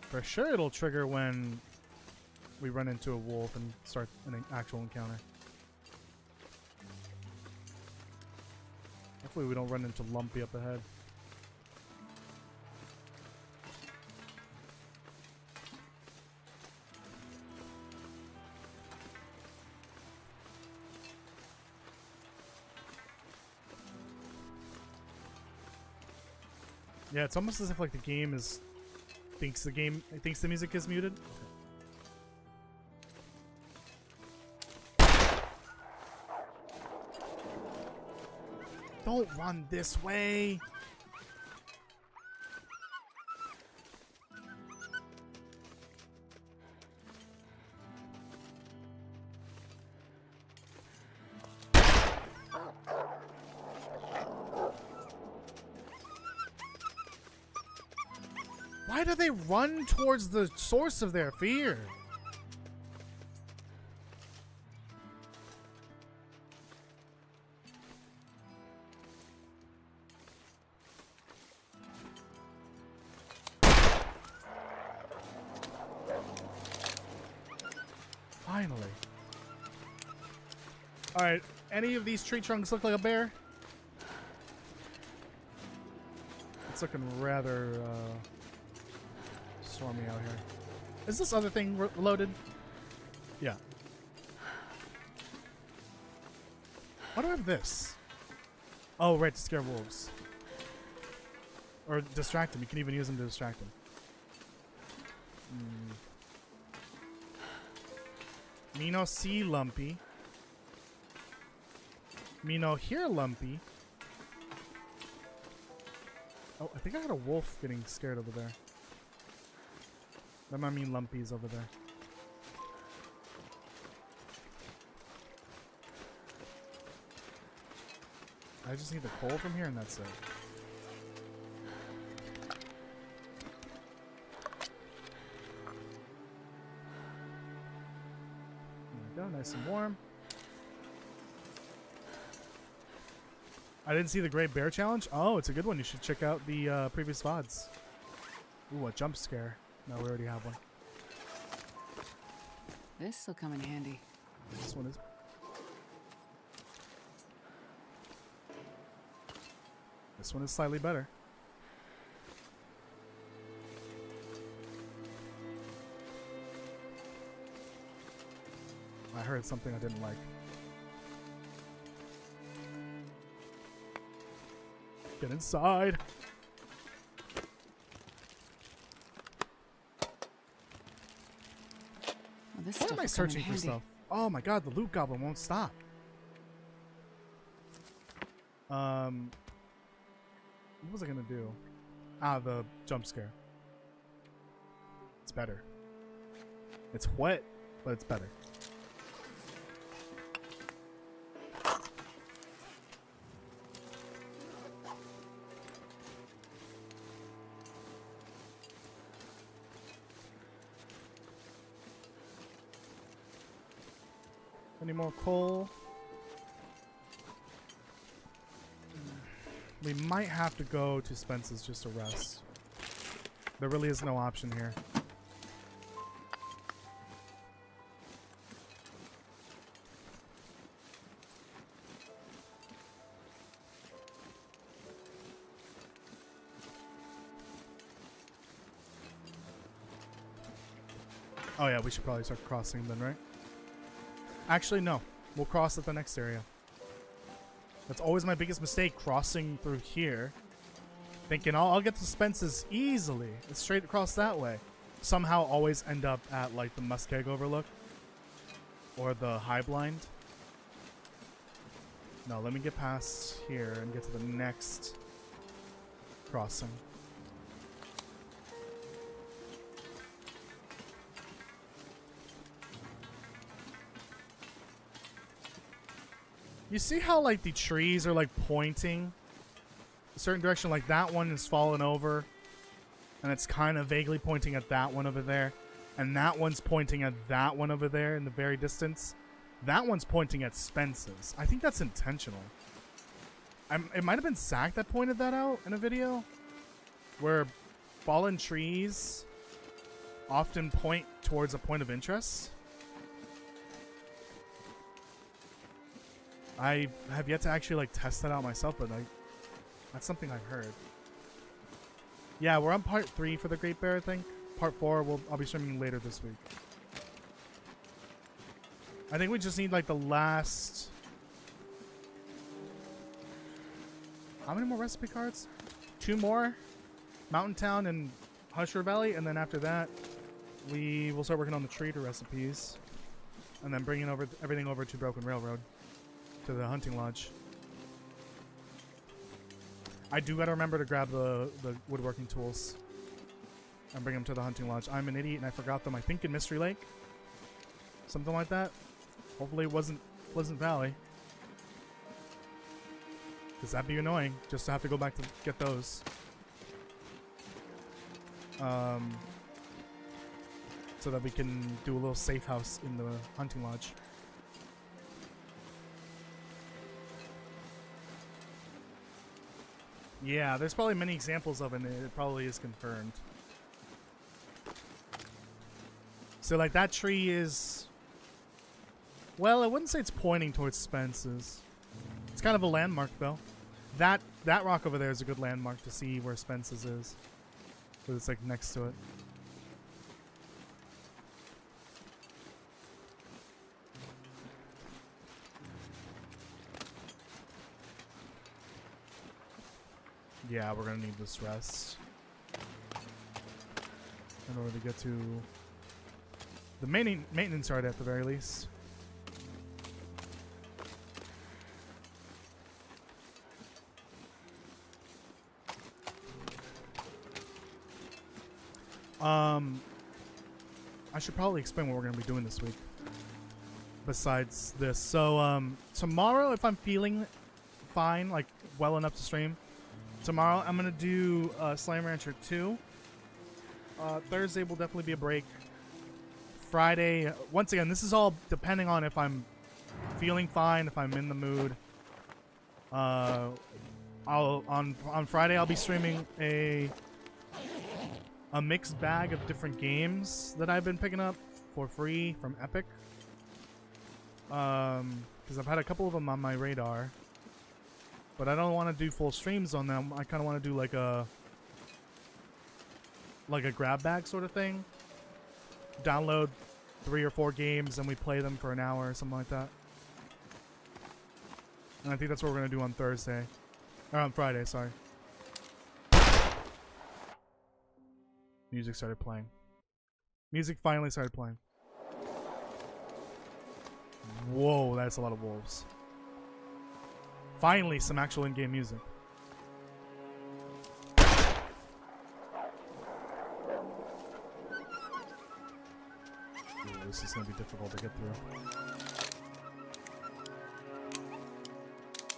For sure it'll trigger when we run into a wolf and start an actual encounter. Hopefully we don't run into Lumpy up ahead. Yeah, it's almost as if like the game is thinks the music is muted. Don't run this way. Why do they run towards the source of their fear? Finally. Alright, any of these tree trunks look like a bear? It's looking rather, stormy out here. Is this other thing loaded? Yeah. Why do I have this? Oh, right, to scare wolves. Or distract them. You can even use them to distract them. Me no see lumpy. Me no hear lumpy. Oh, I think I got a wolf getting scared over there. That might mean Lumpy's over there. I just need the coal from here and that's it. There we go, nice and warm. I didn't see the Great Bear Challenge. Oh, it's a good one. You should check out the previous VODs. Ooh, a jump scare. No, we already have one. This'll come in handy. This one is. This one is slightly better. I heard something I didn't like. Get inside. Well, this Why stuff am I will come in searching for handy. stuff? Oh my god, the loot goblin won't stop. What was I gonna do? Ah, the jump scare. It's better. It's wet, but it's better. Any more coal? We might have to go to Spence's just to rest. There really is no option here. Oh yeah, we should probably start crossing then, right? Actually, no. We'll cross at the next area. That's always my biggest mistake, crossing through here. Thinking, I'll get to Spence's easily. It's straight across that way. Somehow always end up at, like, the Muskeg Overlook. Or the High Blind. No, let me get past here and get to the next crossing. You see how, like, the trees are, like, pointing a certain direction? Like, that one is fallen over. And it's kind of vaguely pointing at that one over there. And that one's pointing at that one over there in the very distance. That one's pointing at Spence's. I think that's intentional. It might have been Sack that pointed that out in a video. Where fallen trees often point towards a point of interest. I have yet to actually, like, test that out myself, but that's something I've heard. Yeah, we're on part 3 for the Great Bear, I think. Part 4, I'll be streaming later this week. I think we just need, like, the last... How many more recipe cards? 2 more. Mountain Town and Hushrow Valley, and then after that, we will start working on the trader recipes. And then bringing everything over to Broken Railroad. To the hunting lodge. I do gotta remember to grab the woodworking tools and bring them to the hunting lodge. I'm an idiot and I forgot them, I think in Mystery Lake. Something like that. Hopefully it wasn't Pleasant Valley. Because that'd be annoying, just to have to go back to get those. So that we can do a little safe house in the hunting lodge. Yeah, there's probably many examples of it, and it probably is confirmed. So, like, that tree is... Well, I wouldn't say it's pointing towards Spence's. It's kind of a landmark, though. That rock over there is a good landmark to see where Spence's is. Because it's, like, next to it. Yeah, we're gonna need this rest in order to get to the maintenance yard at the very least. I should probably explain what we're gonna be doing this week. Besides this, so tomorrow, if I'm feeling fine, like well enough to stream. Tomorrow, I'm going to do Slime Rancher 2. Thursday will definitely be a break. Friday, once again, this is all depending on if I'm feeling fine, if I'm in the mood. On Friday, I'll be streaming a mixed bag of different games that I've been picking up for free from Epic. Because I've had a couple of them on my radar. But I don't want to do full streams on them. I kind of want to do like a grab bag sort of thing. Download 3 or 4 games and we play them for an hour or something like that. And I think that's what we're going to do on Thursday. Or on Friday, sorry. Music started playing. Music finally started playing. Whoa, that's a lot of wolves. Finally, some actual in-game music. Ooh, this is going to be difficult to get through.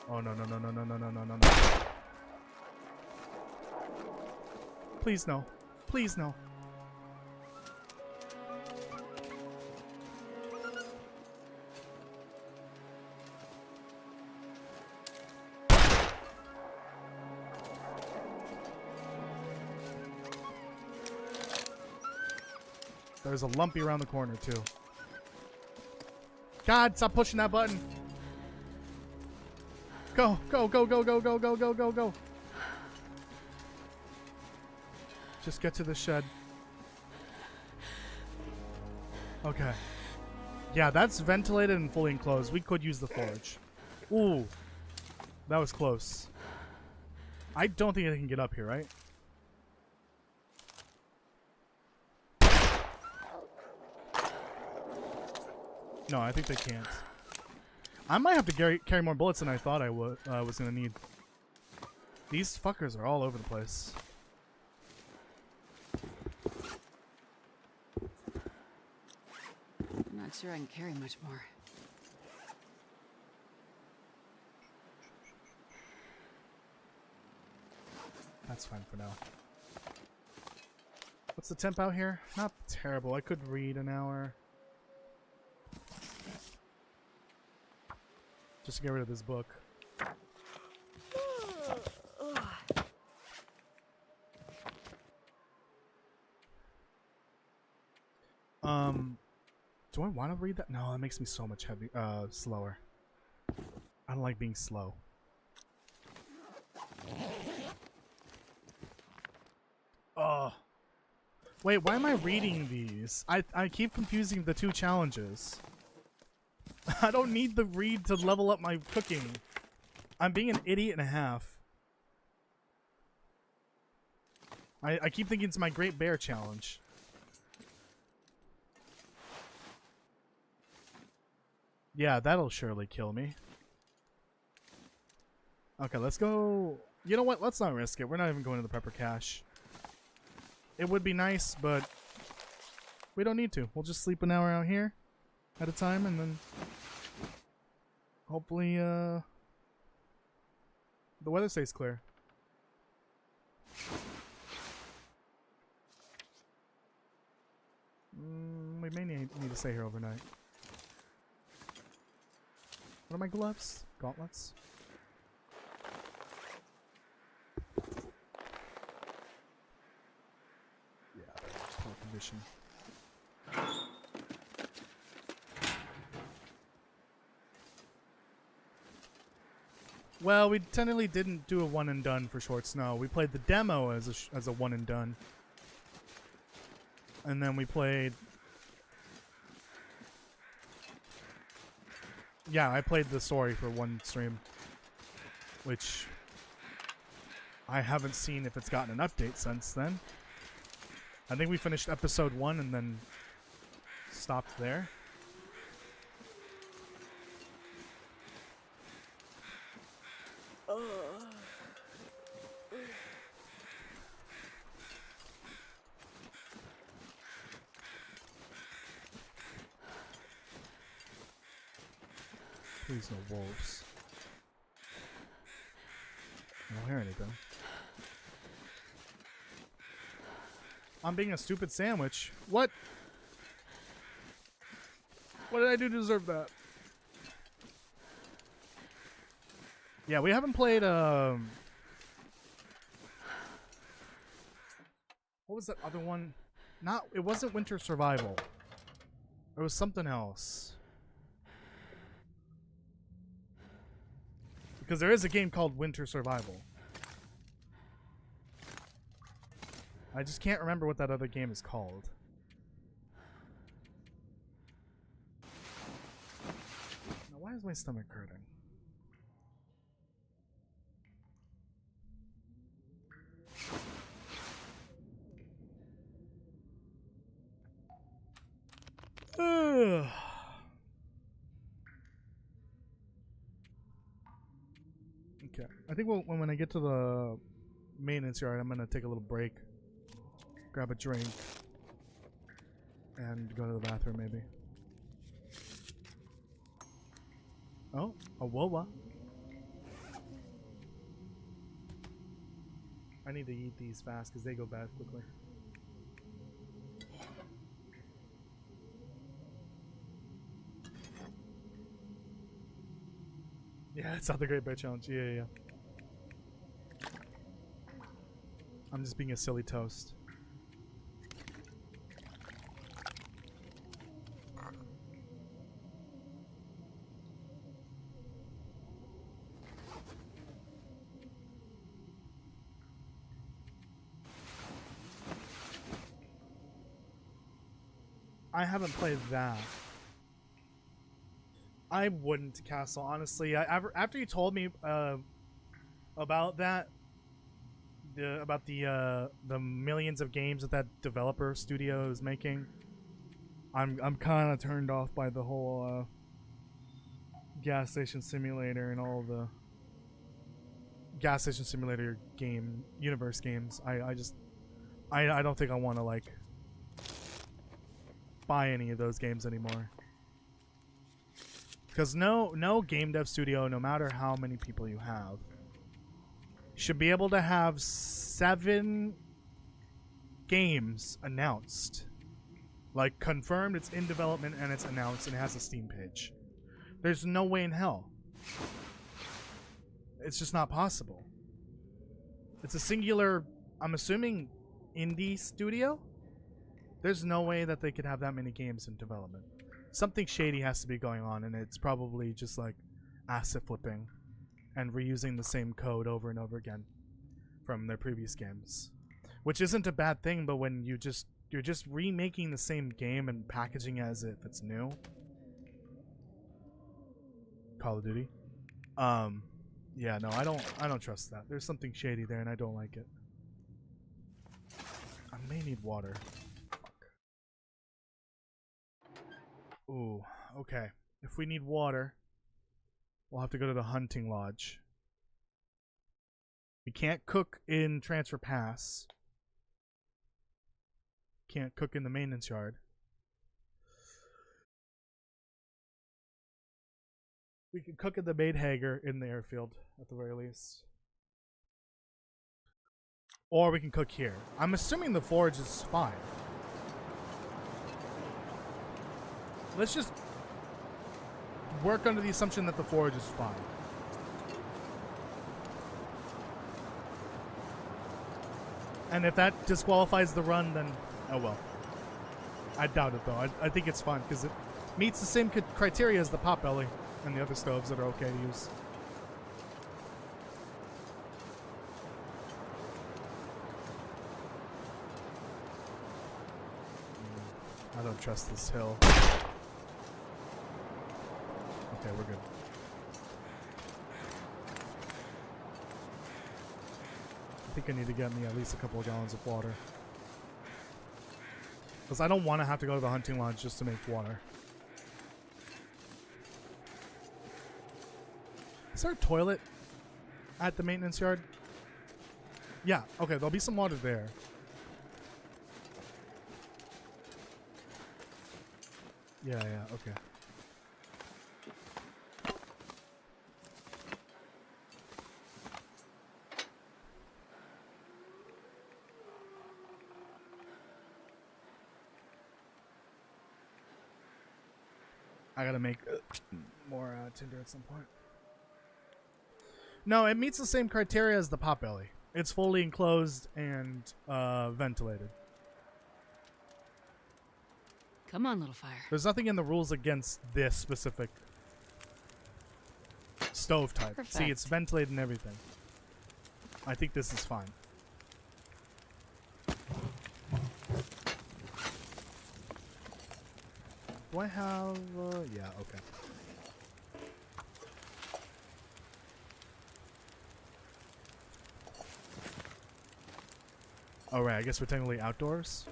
Oh, no, no, no, no, no, no, no, no, no, no. Please, no. Please, no. There's a lumpy around the corner, too. God, stop pushing that button. Go, go, go, go, go, go, go, go, go, go. Just get to the shed. Okay. Yeah, that's ventilated and fully enclosed. We could use the forge. Ooh. That was close. I don't think I can get up here, right? No, I think they can't. I might have to carry more bullets than I thought I was going to need. These fuckers are all over the place. I'm not sure I can carry much more. That's fine for now. What's the temp out here? Not terrible. I could read an hour. Just to get rid of this book. Do I want to read that? No, that makes me so much slower. I don't like being slow. Wait, why am I reading these? I keep confusing the 2 challenges. I don't need the read to level up my cooking. I'm being an idiot and a half. I keep thinking it's my Great Bear challenge. Yeah, that'll surely kill me. Okay, let's go You know what? Let's not risk it. We're not even going to the prepper cache. It would be nice, but we don't need to. We'll just sleep an hour out here at a time, and then hopefully the weather stays clear. We may need to stay here overnight. What are my gloves? Gauntlets? Yeah, poor condition. Well, we technically didn't do a one and done for Short Snow. We played the demo as a one and done, and then we played. Yeah, I played the story for one stream, which I haven't seen if it's gotten an update since then. I think we finished episode 1 and then stopped there. Please no wolves. I don't hear anything. I'm being a stupid sandwich. What? What did I do to deserve that? Yeah, we haven't played, what was that other one? It wasn't Winter Survival. It was something else. Because there is a game called Winter Survival. I just can't remember what that other game is called. Now, why is my stomach hurting? Okay, I think when I get to the maintenance yard, I'm gonna take a little break, grab a drink, and go to the bathroom maybe. Oh, a wowa. I need to eat these fast because they go bad quickly. Yeah, it's not the Great Bear Challenge. Yeah. I'm just being a silly toast. I haven't played that. I wouldn't, Castle, honestly. After you told me about that, about the millions of games that developer studio is making, I'm kind of turned off by the whole gas station simulator and all the gas station simulator game universe games. I don't think I want to like buy any of those games anymore. Because no game dev studio, no matter how many people you have, should be able to have 7 games announced. Like, confirmed, it's in development, and it's announced, and it has a Steam page. There's no way in hell. It's just not possible. It's a singular, I'm assuming, indie studio? There's no way that they could have that many games in development. Something shady has to be going on, and it's probably just like asset flipping and reusing the same code over and over again from their previous games, which isn't a bad thing. But when you're just remaking the same game and packaging it as if it's new, Call of Duty, yeah, no, I don't trust that. There's something shady there, and I don't like it. I may need water. Ooh, okay. If we need water, we'll have to go to the hunting lodge. We can't cook in transfer pass. Can't cook in the maintenance yard. We can cook at the maid hanger in the airfield at the very least. Or we can cook here. I'm assuming the forge is fine. Let's just work under the assumption that the forge is fine. And if that disqualifies the run, then oh well. I doubt it though. I think it's fine because it meets the same criteria as the potbelly and the other stoves that are okay to use. I don't trust this hill. Okay, we're good. I think I need to get me at least a couple of gallons of water. Because I don't want to have to go to the hunting lodge just to make water. Is there a toilet at the maintenance yard? Yeah, okay, there'll be some water there. Yeah, okay. I gotta make more tinder at some point. No, it meets the same criteria as the potbelly. It's fully enclosed and ventilated. Come on, little fire. There's nothing in the rules against this specific stove type. Perfect. See, it's ventilated and everything. I think this is fine. Do I have... yeah, okay. Oh, right, I guess we're technically outdoors.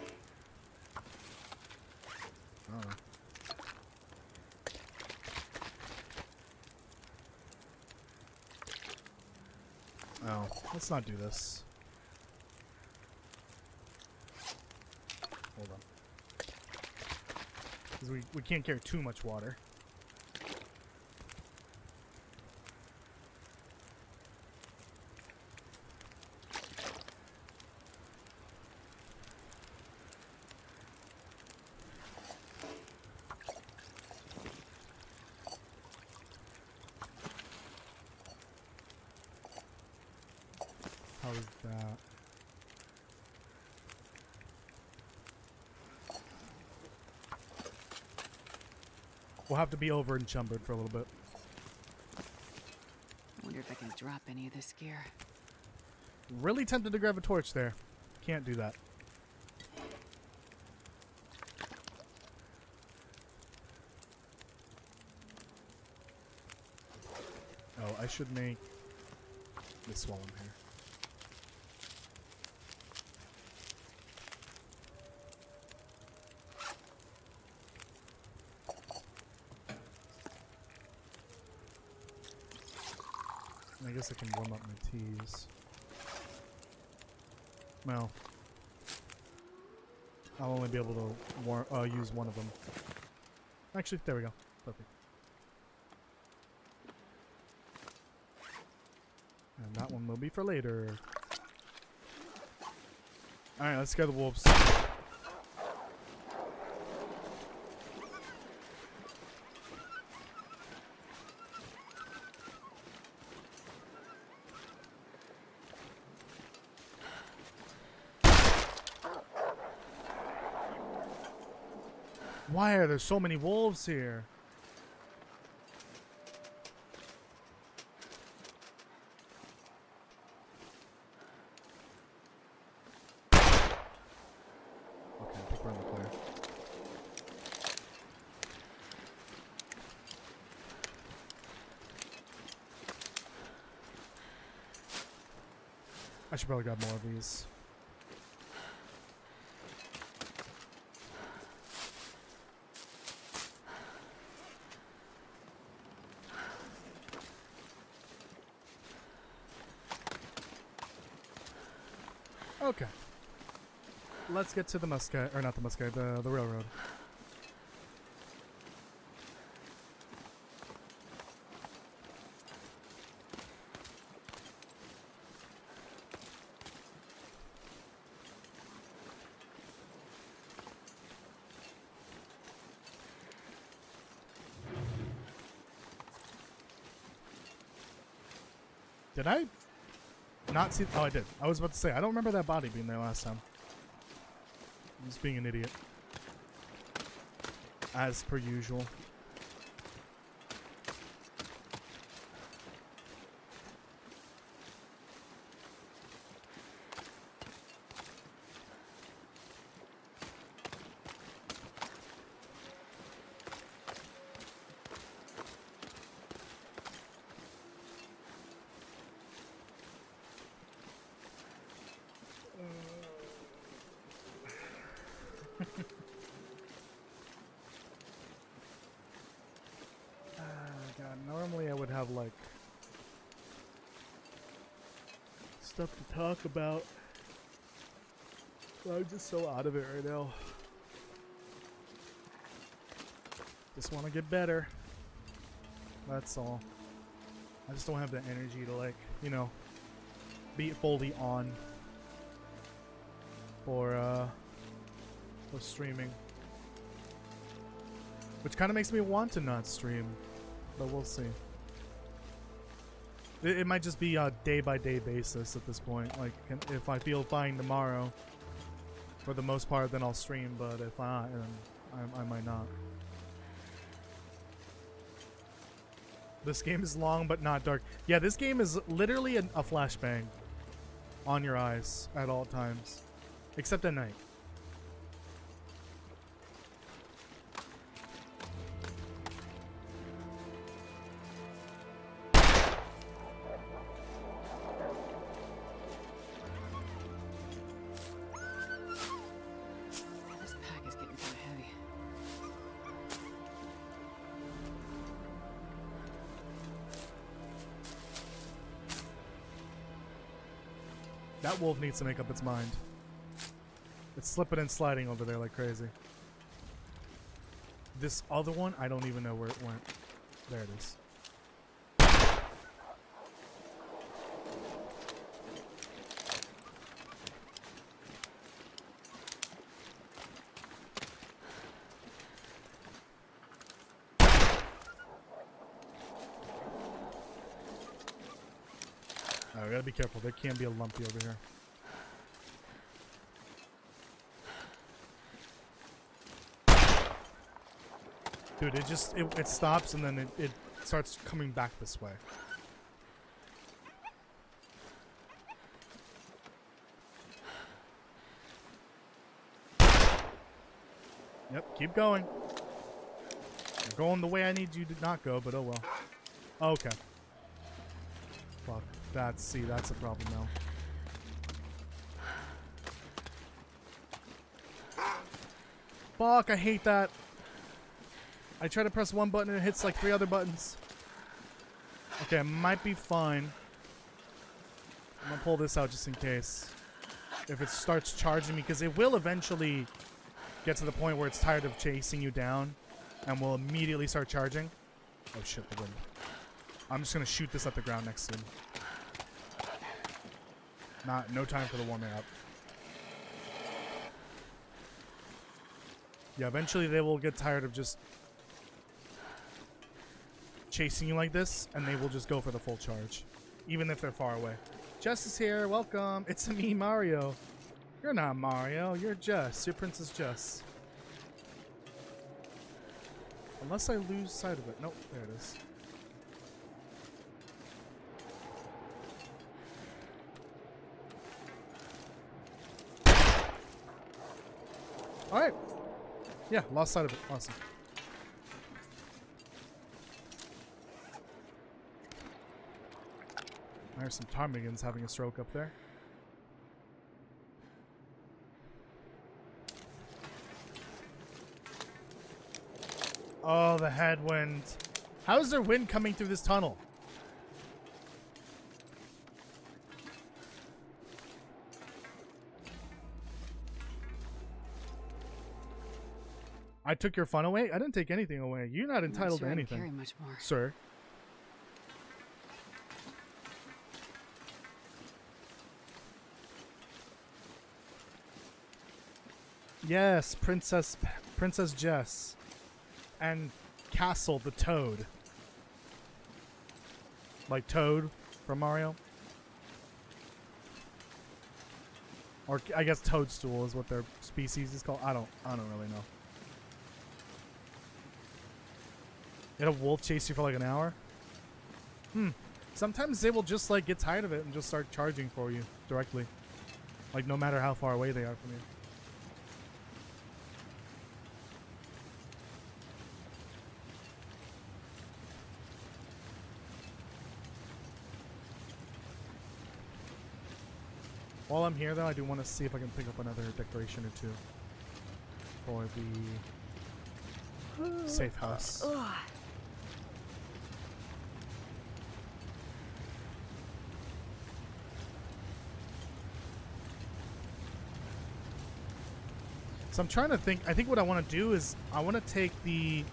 Oh. Oh, let's not do this. Hold on. Because we can't carry too much water. How is that? We'll have to be over encumbered for a little bit. I wonder if I can drop any of this gear. Really tempted to grab a torch there. Can't do that. Oh, I should make this while I'm here. I guess I can warm up my teas. Well, I'll only be able to use one of them. Actually, there we go. Perfect. And that one will be for later. Alright, let's scare the wolves. Why are there so many wolves here? Okay, I think we're in the clear. I should probably grab more of these. Okay. Let's get to the Muscat, or not the Muscat, the railroad. Did I not see? Oh, I did. I was about to say, I don't remember that body being there last time. I'm just being an idiot. As per usual. God, normally I would have like stuff to talk about, but I'm just so out of it right now. Just want to get better. That's all. I just don't have the energy to, like, you know, be fully on for streaming. Which kind of makes me want to not stream, but we'll see. It might just be a day-by-day basis at this point. Like, if I feel fine tomorrow, for the most part, then I'll stream, but if not, then I might not. This game is long, but not dark. Yeah, this game is literally a flashbang on your eyes at all times, except at night. This pack is getting kind of heavy. That wolf needs to make up its mind. It's slipping and sliding over there like crazy. This other one, I don't even know where it went. There it is. Oh, we gotta be careful. There can be a lumpy over here. Dude, it stops and then it starts coming back this way. Yep, keep going. You're going the way I need you to not go, but oh well. Okay. Fuck. That's a problem now. Fuck, I hate that. I try to press one button and it hits like 3 other buttons. Okay, I might be fine. I'm gonna pull this out just in case. If it starts charging me, because it will eventually get to the point where it's tired of chasing you down and will immediately start charging. Oh shit, the wind. I'm just gonna shoot this at the ground next to him. No time for the warming up. Yeah, eventually they will get tired of just chasing you like this, and they will just go for the full charge, even if they're far away. Jess is here. Welcome. It's me, Mario. You're not Mario. You're Jess. You're Princess Jess. Unless I lose sight of it. Nope. There it is. All right. Yeah, lost sight of it. Awesome. There's some ptarmigans having a stroke up there. Oh, the headwind. How is there wind coming through this tunnel? I took your fun away? I didn't take anything away. You're not entitled sure to I can anything, carry much more. sir. Yes, Princess Jess. And Castle the Toad. Like Toad from Mario. Or I guess Toadstool is what their species is called. I don't really know. Did a wolf chase you for like an hour? Sometimes they will just like get tired of it and just start charging for you directly. Like no matter how far away they are from you. While I'm here, though, I do want to see if I can pick up another decoration or two for the safe house. So I'm trying to think. I think what I want to do is I want to take the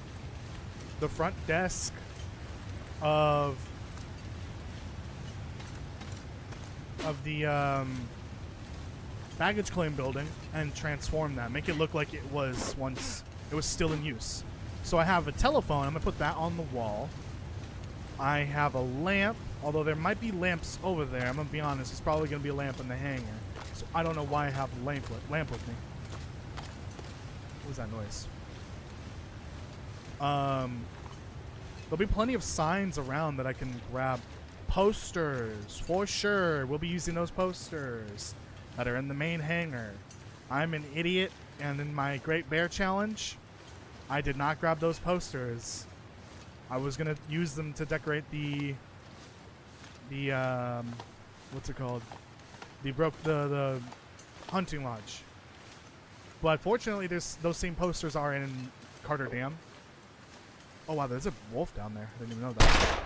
front desk of the baggage claim building and transform that, make it look like it was once it was still in use. So I have a telephone. I'm gonna put that on the wall. I have a lamp, although there might be lamps over there. I'm gonna be honest, it's probably gonna be a lamp in the hangar. So I don't know why I have a lamp with me. What was that noise? There'll be plenty of signs around that I can grab. Posters, for sure. We'll be using those posters that are in the main hangar. I'm an idiot, and in my Great Bear Challenge, I did not grab those posters. I was gonna use them to decorate the what's it called? The hunting lodge. But fortunately, those same posters are in Carter Dam. Oh wow, there's a wolf down there. I didn't even know that.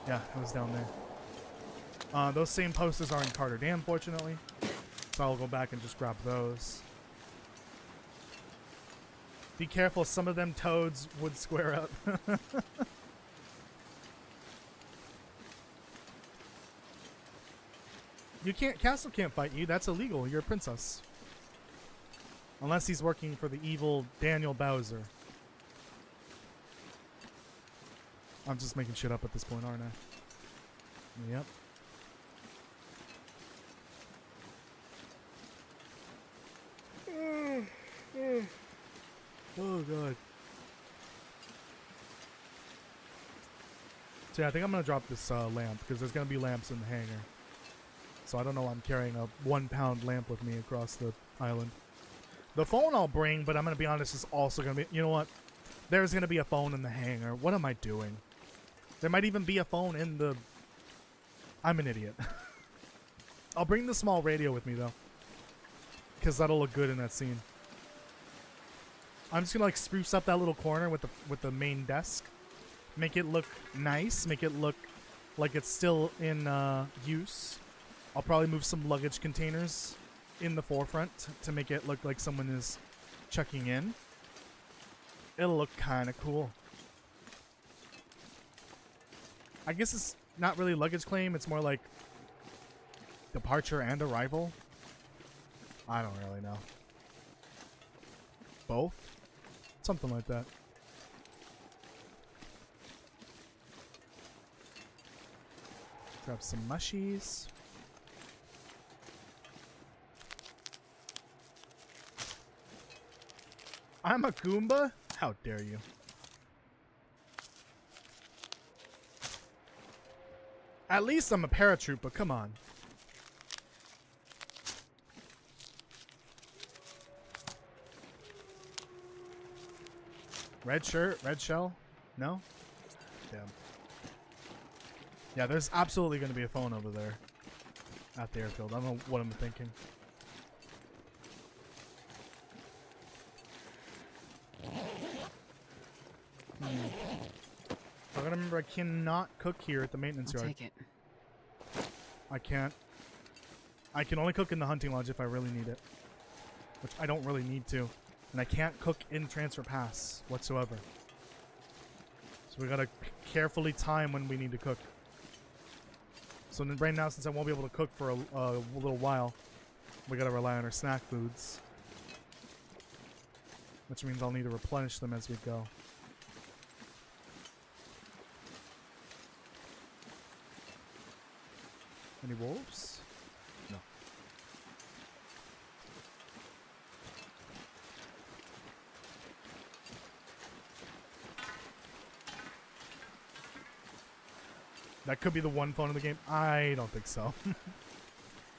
Yeah, it was down there. Those same posters are in Carter Dam, fortunately. So I'll go back and just grab those. Be careful, some of them toads would square up. Castle can't fight you. That's illegal. You're a princess. Unless he's working for the evil Daniel Bowser. I'm just making shit up at this point, aren't I? Yep. Oh, God. So, yeah, I think I'm going to drop this lamp, because there's going to be lamps in the hangar. So I don't know why I'm carrying a 1-pound lamp with me across the island. The phone I'll bring, but I'm going to be honest, is also going to be... You know what? There's going to be a phone in the hangar. What am I doing? There might even be a phone in the... I'm an idiot. I'll bring the small radio with me, though. Because that'll look good in that scene. I'm just going to, like, spruce up that little corner with the main desk. Make it look nice. Make it look like it's still in use. I'll probably move some luggage containers in the forefront to make it look like someone is checking in. It'll look kind of cool. I guess it's not really luggage claim. It's more like departure and arrival. I don't really know. Both? Something like that. Grab some mushies. I'm a Goomba? How dare you? At least I'm a paratrooper, come on. Red shirt, red shell? No? Damn. Yeah, there's absolutely going to be a phone over there at the airfield. I don't know what I'm thinking. I gotta remember I cannot cook here at the maintenance yard. Take it. I can't. I can only cook in the hunting lodge if I really need it. Which I don't really need to. And I can't cook in transfer pass whatsoever. So we gotta carefully time when we need to cook. So then right now, since I won't be able to cook for a little while, we gotta rely on our snack foods. Which means I'll need to replenish them as we go. Any wolves? No. That could be the one phone in the game. I don't think so.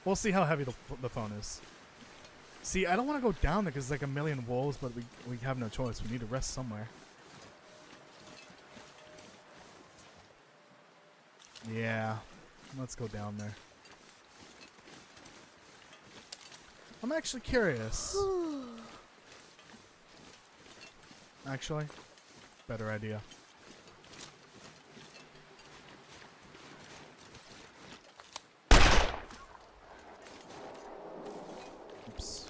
We'll see how heavy the phone is. See, I don't want to go down there because there's like a million wolves, but we have no choice. We need to rest somewhere. Yeah. Let's go down there. I'm actually curious. Actually, better idea. Oops.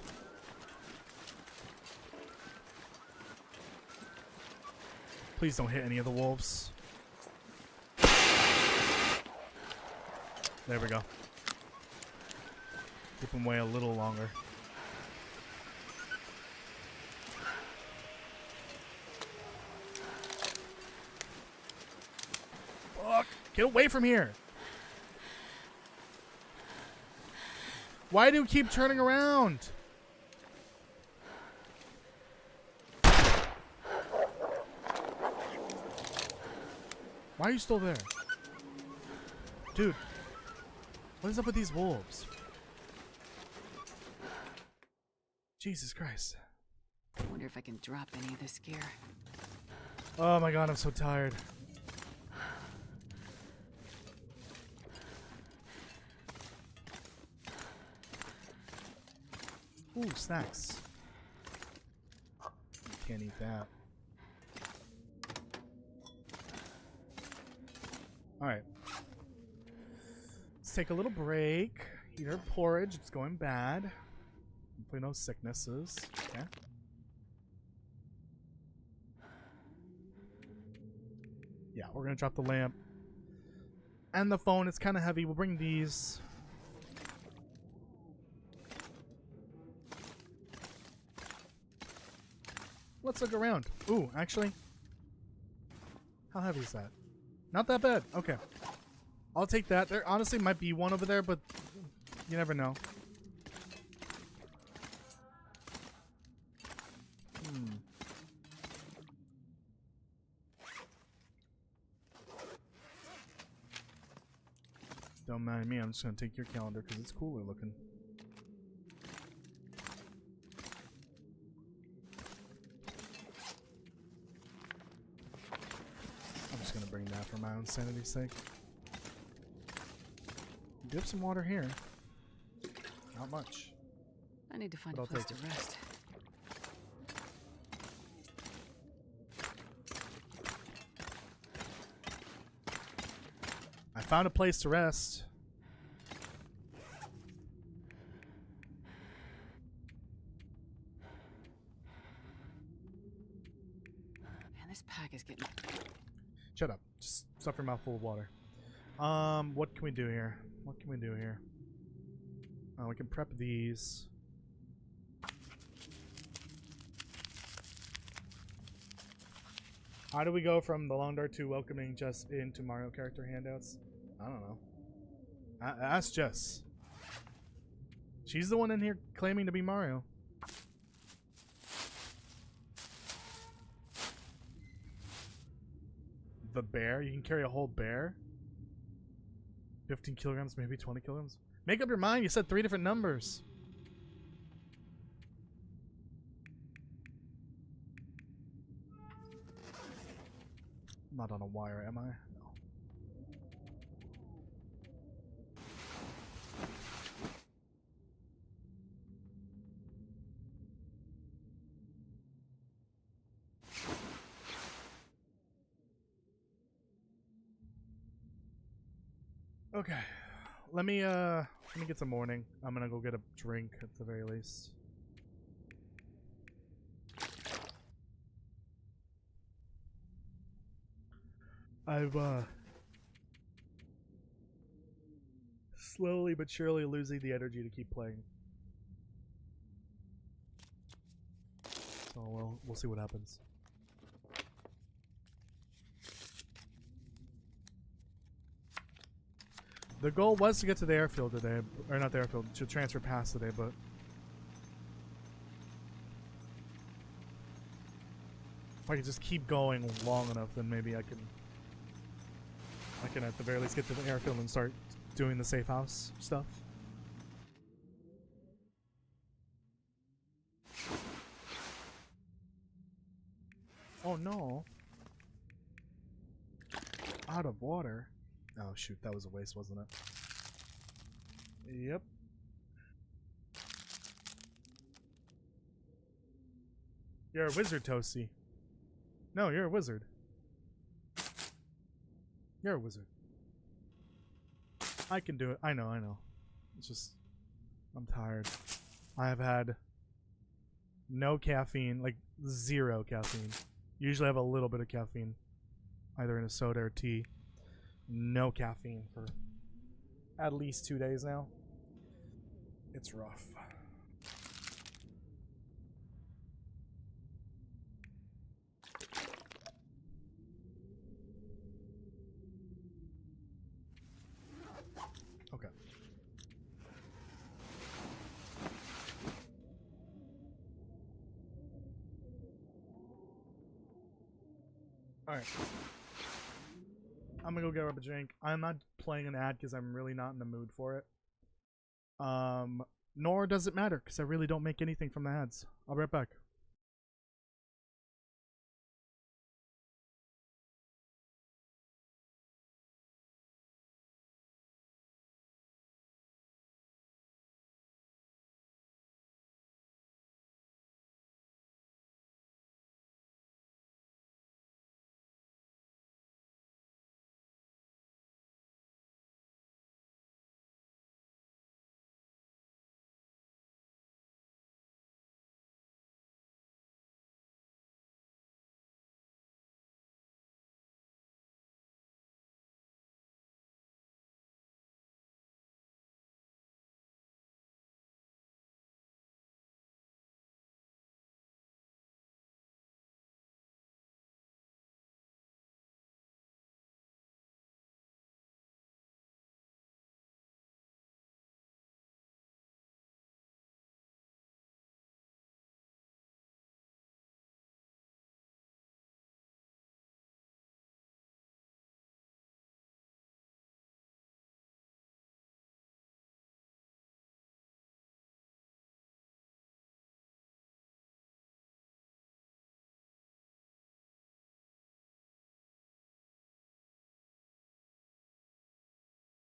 Please don't hit any of the wolves. There we go. Keep them away a little longer. Fuck! Get away from here! Why do you keep turning around? Why are you still there? Dude. What is up with these wolves? Jesus Christ. I wonder if I can drop any of this gear. Oh my god, I'm so tired. Ooh, snacks. Can't eat that. Alright. Let's take a little break. Eat our porridge. It's going bad. Hopefully no sicknesses. Okay. Yeah, we're gonna drop the lamp. And the phone. It's kind of heavy. We'll bring these. Let's look around. Ooh, actually. How heavy is that? Not that bad. Okay. I'll take that. There honestly might be one over there, but you never know. Don't mind me. I'm just going to take your calendar because it's cooler looking. I'm just going to bring that for my own sanity's sake. Do have some water here. Not much. I need to find But a I'll place take to rest. I found a place to rest. Man, this pack is getting... Shut up. Just stuff your mouth full of water. What can we do here? What can we do here? We can prep these. How do we go from the long dart to welcoming Jess into Mario character handouts? I don't know. Ask Jess. She's the one in here claiming to be Mario. The bear? You can carry a whole bear? 15 kilograms, maybe 20 kilograms? Make up your mind. You said 3 different numbers. I'm not on a wire, am I? No. Okay. Let me get some morning. I'm gonna go get a drink at the very least. I'm slowly but surely losing the energy to keep playing. So we'll see what happens. The goal was to get to the airfield today, or not the airfield, to transfer past today, but if I could just keep going long enough, then maybe I can at the very least get to the airfield and start doing the safe house stuff. Oh no. Out of water. Oh shoot, that was a waste, wasn't it? Yep. You're a wizard, Toasty. No, you're a wizard. You're a wizard. I can do it. I know. It's just, I'm tired. I have had no caffeine, like 0 caffeine. Usually I have a little bit of caffeine, either in a soda or tea. No caffeine for at least 2 days now. It's rough. Okay. Alright. I'm gonna go get a drink. I'm not playing an ad because I'm really not in the mood for it. Nor does it matter because I really don't make anything from the ads. I'll be right back.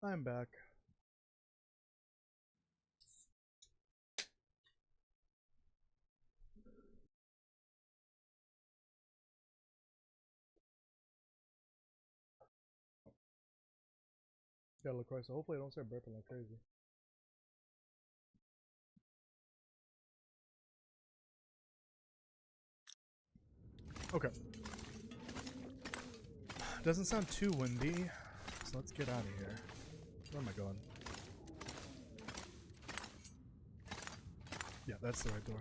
I'm back. Gotta look right, so hopefully I don't start burping like crazy. Okay. Doesn't sound too windy, so let's get out of here. Where am I going? Yeah, that's the right door.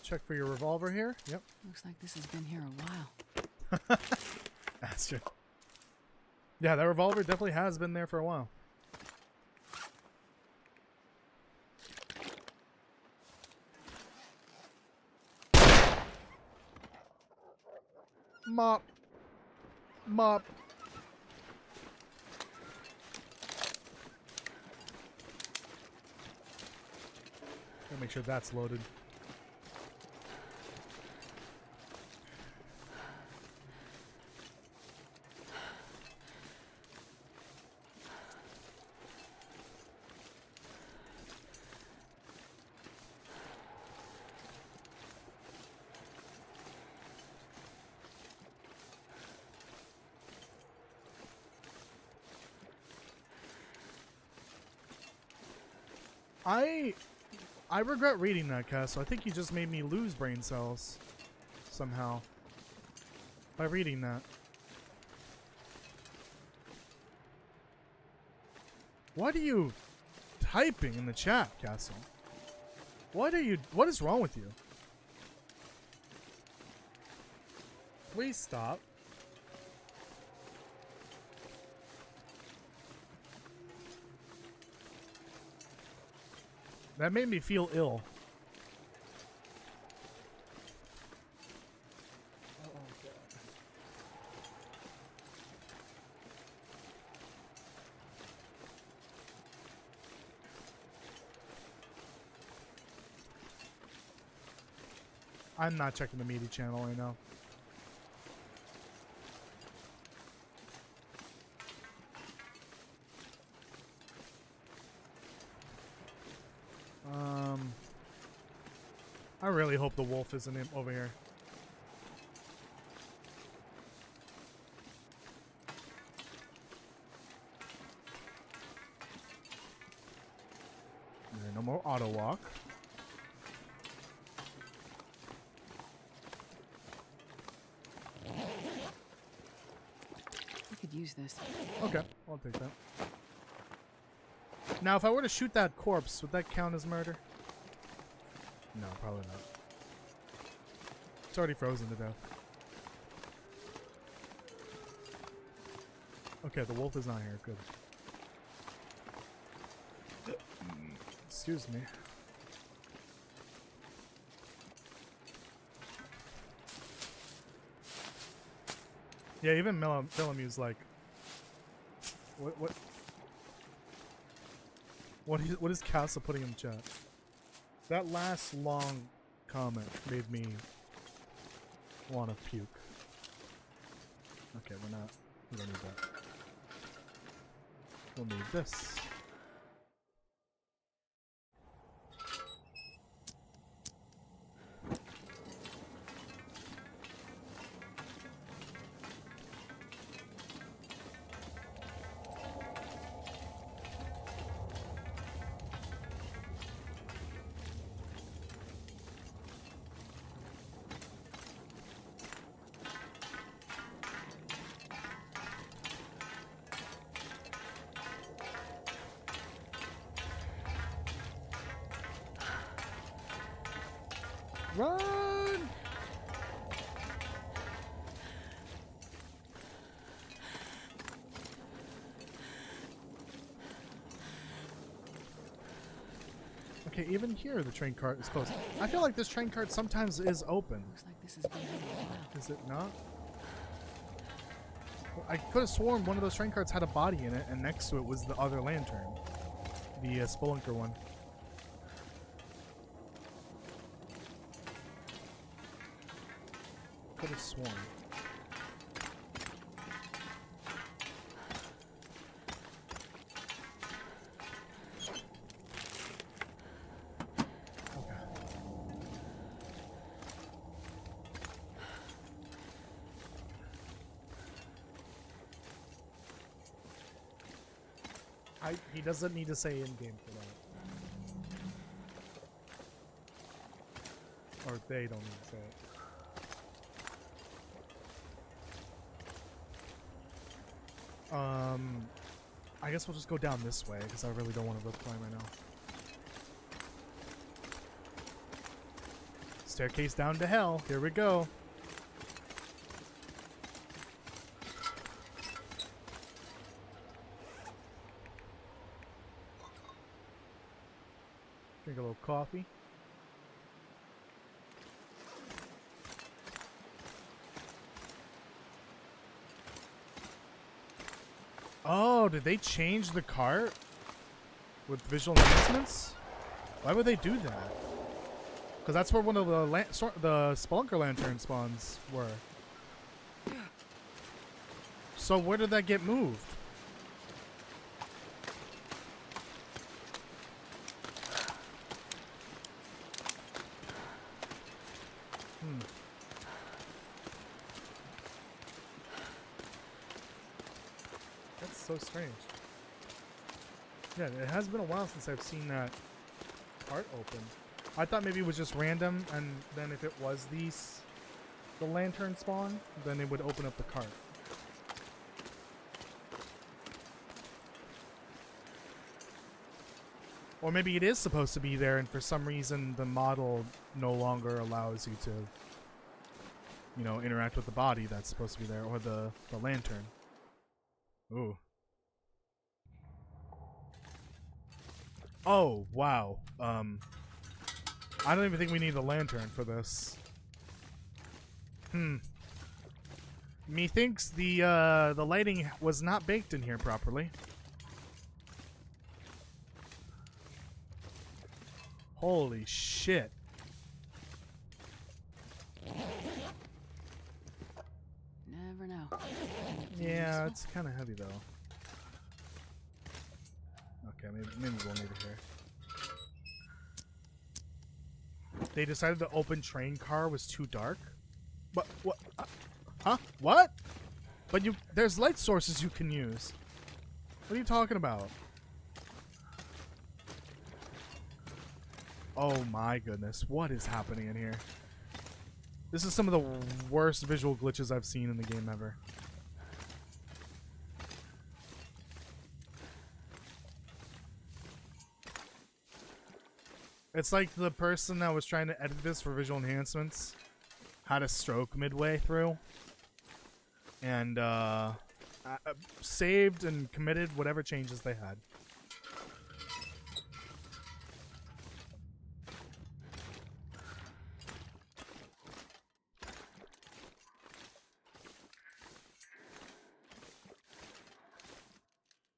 Check for your revolver here. Yep. Looks like this has been here a while. That's true. Yeah, that revolver definitely has been there for a while. Mop. Mop. Gotta make sure that's loaded. I regret reading that, Castle. I think you just made me lose brain cells somehow by reading that. What are you typing in the chat, Castle? What is wrong with you? Please stop. That made me feel ill. Oh, God. I'm not checking the media channel right now. I really hope the wolf isn't over here. No more auto walk. I could use this. Okay, I'll take that. Now, if I were to shoot that corpse, would that count as murder? No, probably not. It's already frozen to death. Okay, the wolf is not here. Good. Excuse me. Yeah, even Millamu's like, what is Castle putting in the chat? That last long comment made me want to puke. Okay, we don't need that. We'll need this. Run! Okay, even here the train cart is closed. I feel like this train cart sometimes is open. Looks like this has been here a while. Is it not? Well, I could have sworn one of those train carts had a body in it, and next to it was the other lantern. The Spelunker one. Could have sworn. He doesn't need to say in-game for that. Or they don't need to say it. I guess we'll just go down this way, because I really don't want to rope climb right now. Staircase down to hell. Here we go. Drink a little coffee. Oh, did they change the cart with visual enhancements? Why would they do that? Because that's where one of the Spelunker lantern spawns were. So where did that get moved? That's so strange. Yeah, it has been a while since I've seen that cart open. I thought maybe it was just random, and then if it was the lantern spawn, then it would open up the cart. Or maybe it is supposed to be there, and for some reason the model no longer allows you to, you know, interact with the body that's supposed to be there, or the lantern. Ooh. Oh, wow. I don't even think we need a lantern for this. Methinks the lighting was not baked in here properly. Holy shit. Never know. Yeah, it's kind of heavy though. Okay, maybe we'll need it here. They decided the open train car was too dark? But what? Huh? What? But there's light sources you can use. What are you talking about? Oh my goodness, what is happening in here? This is some of the worst visual glitches I've seen in the game ever. It's like the person that was trying to edit this for visual enhancements had a stroke midway through and saved and committed whatever changes they had.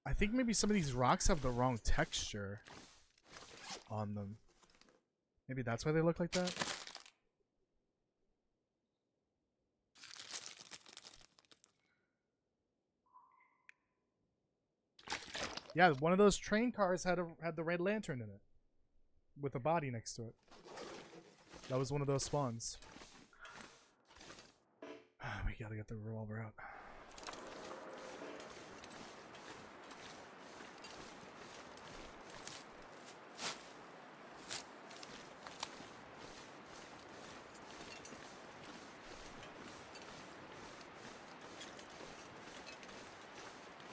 I think maybe some of these rocks have the wrong texture on them. Maybe that's why they look like that? Yeah, one of those train cars had the red lantern in it. With a body next to it. That was one of those spawns. We gotta get the revolver out.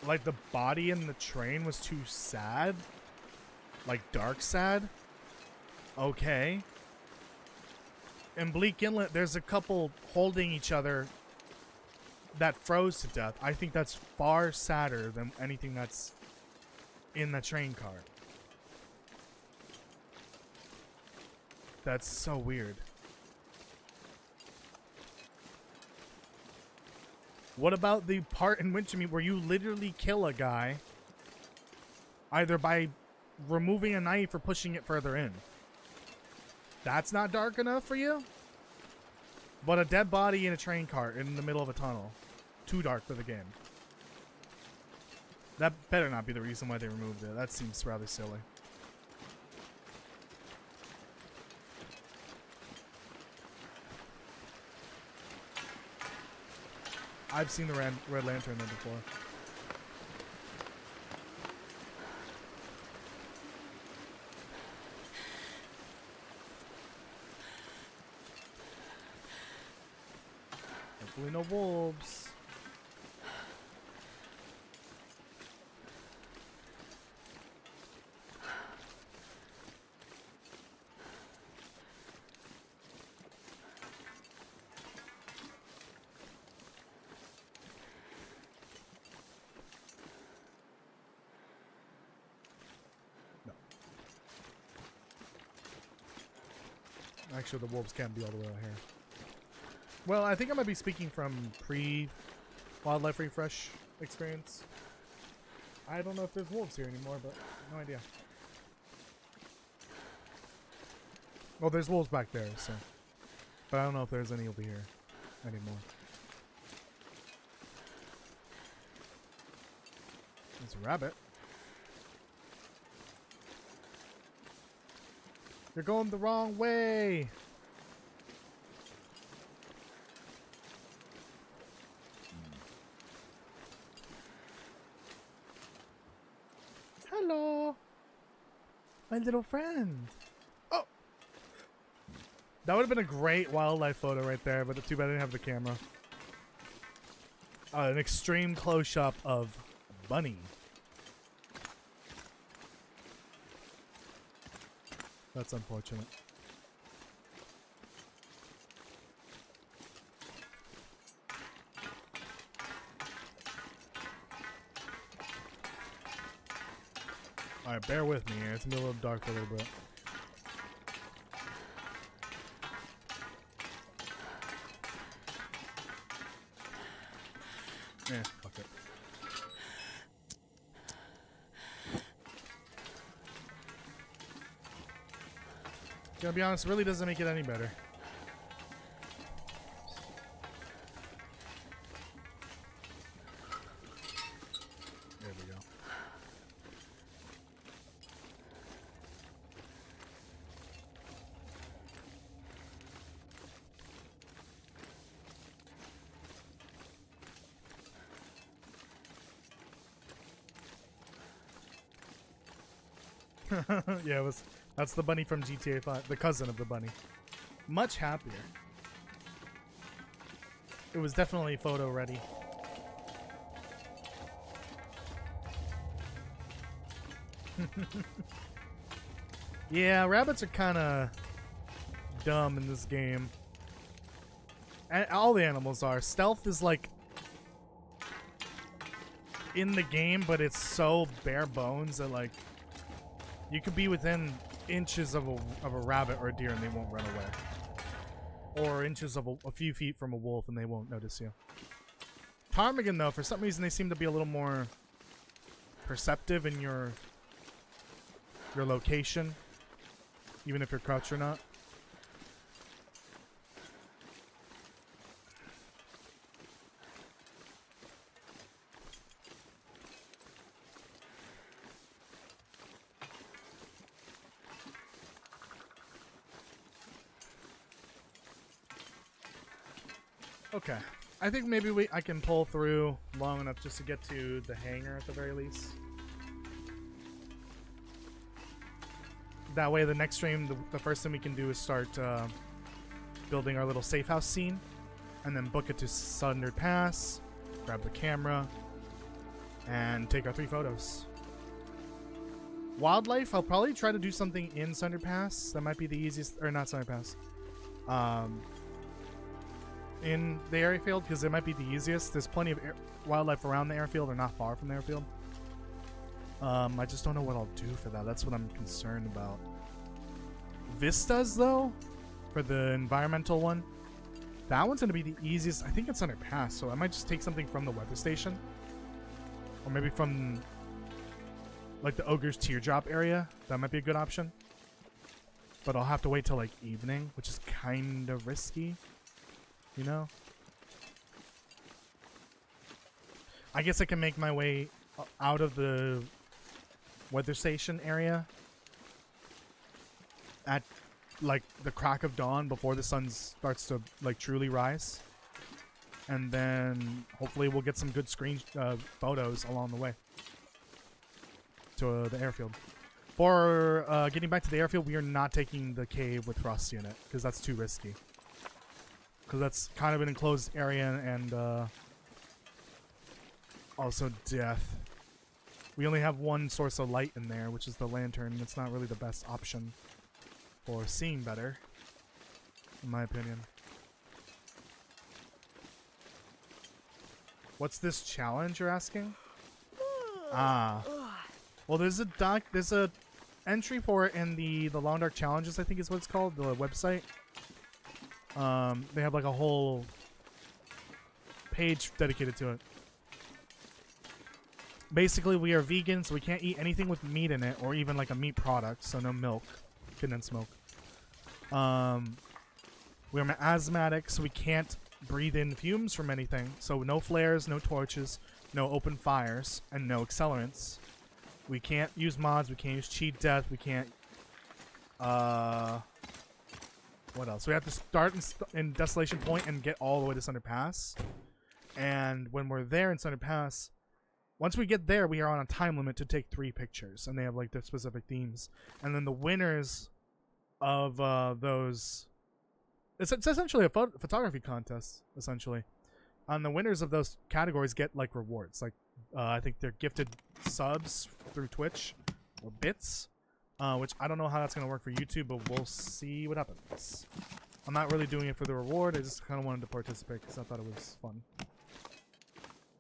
Like, the body in the train was too sad? Like, dark sad? Okay. In Bleak Inlet, there's a couple holding each other that froze to death. I think that's far sadder than anything that's in the train car. That's so weird. What about the part in Wintermeat where you literally kill a guy either by removing a knife or pushing it further in? That's not dark enough for you? But a dead body in a train cart in the middle of a tunnel. Too dark for the game. That better not be the reason why they removed it. That seems rather silly. I've seen the red lantern there before. Hopefully no wolves. Actually, the wolves can't be all the way out here. Well, I think I might be speaking from pre-wildlife refresh experience. I don't know if there's wolves here anymore, but no idea. Well, there's wolves back there, so. But I don't know if there's any over here anymore. There's a rabbit. You're going the wrong way! Hello! My little friend! That would have been a great wildlife photo right there, but too bad I didn't have the camera. An extreme close-up of bunny. That's unfortunate. Alright, bear with me here. It's gonna be a little dark for a little bit. Eh, fuck it. Gonna be honest, it really doesn't make it any better. There we go. Yeah, that's the bunny from GTA 5, the cousin of the bunny. Much happier. It was definitely photo ready. Yeah, rabbits are kind of dumb in this game. And all the animals are. Stealth is like in the game, but it's so bare bones that like you could be within inches of a rabbit or a deer and they won't run away. Or inches of a few feet from a wolf and they won't notice you. Ptarmigan, though, for some reason they seem to be a little more perceptive in your location, even if you're crouched or not. Okay, I think maybe I can pull through long enough just to get to the hangar at the very least. That way the next stream, the first thing we can do is start building our little safe house scene, and then book it to Sundered Pass, grab the camera, and take our 3 photos. Wildlife, I'll probably try to do something in Sundered Pass. That might be the easiest, or not Sundered Pass. In the airfield, because it might be the easiest. There's plenty of wildlife around the airfield or not far from the airfield. I just don't know what I'll do for that. That's what I'm concerned about. Vistas, though, for the environmental one, that one's going to be the easiest. I think it's Sundered Pass, so I might just take something from the weather station. Or maybe from, like, the Ogre's Teardrop area. That might be a good option. But I'll have to wait till, like, evening, which is kind of risky. You know? I guess I can make my way out of the weather station area at like the crack of dawn before the sun starts to like truly rise, and then hopefully we'll get some good photos along the way to the airfield. For getting back to the airfield, we are not taking the cave with Frosty in it because that's too risky. Because that's kind of an enclosed area and also death. We only have one source of light in there, which is the lantern. It's not really the best option for seeing better, in my opinion. What's this challenge you're asking? Ah. Well, there's a entry for it in the Long Dark Challenges, I think is what it's called, the website. They have like a whole page dedicated to it. Basically, we are vegan, so we can't eat anything with meat in it, or even like a meat product, so no milk, condensed milk. We're asthmatic, so we can't breathe in fumes from anything. So no flares, no torches, no open fires, and no accelerants. We can't use mods, we can't use cheat death, we can't... What else? We have to start in Desolation Point and get all the way to Sundered Pass. And when we're there in Sundered Pass, once we get there, we are on a time limit to take 3 pictures. And they have like their specific themes. And then the winners of those It's essentially a photography contest. Essentially, and the winners of those categories get like rewards. Like I think they're gifted subs through Twitch or bits, which I don't know how that's gonna work for YouTube, but we'll see what happens. I'm not really doing it for the reward. I just kind of wanted to participate because I thought it was fun.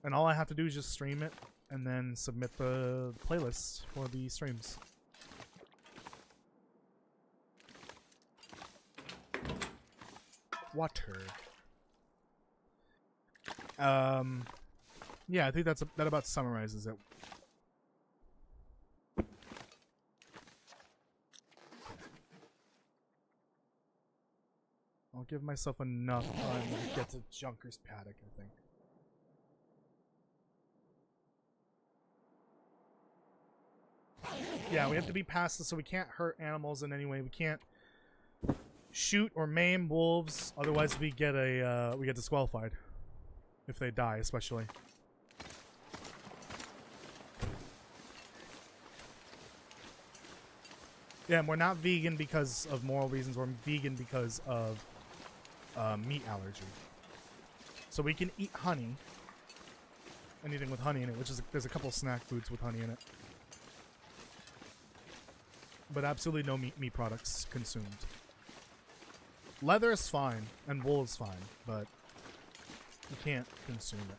And all I have to do is just stream it and then submit the playlist for the streams. Water. Yeah, I think that about summarizes it. I'll give myself enough time to get to Junker's Paddock, I think. Yeah, we have to be past this, so we can't hurt animals in any way. We can't shoot or maim wolves, otherwise we get disqualified if they die, especially. Yeah, and we're not vegan because of moral reasons. We're vegan because of meat allergy. So we can eat honey, anything with honey in it, which is there's a couple snack foods with honey in it, but absolutely no meat products consumed. Leather is fine and wool is fine, but you can't consume it.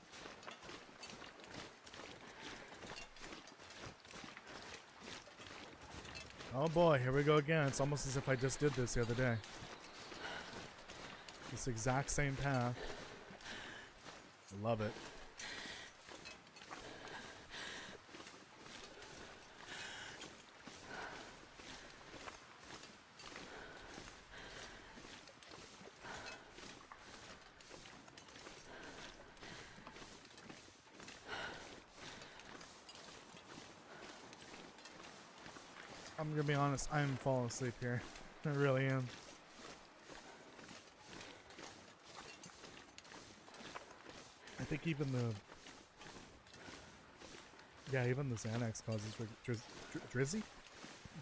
Oh boy, here we go again. It's almost as if I just did this the other day. This exact same path. I love it. I'm gonna be honest, I'm falling asleep here. I really am. I think even even this annex causes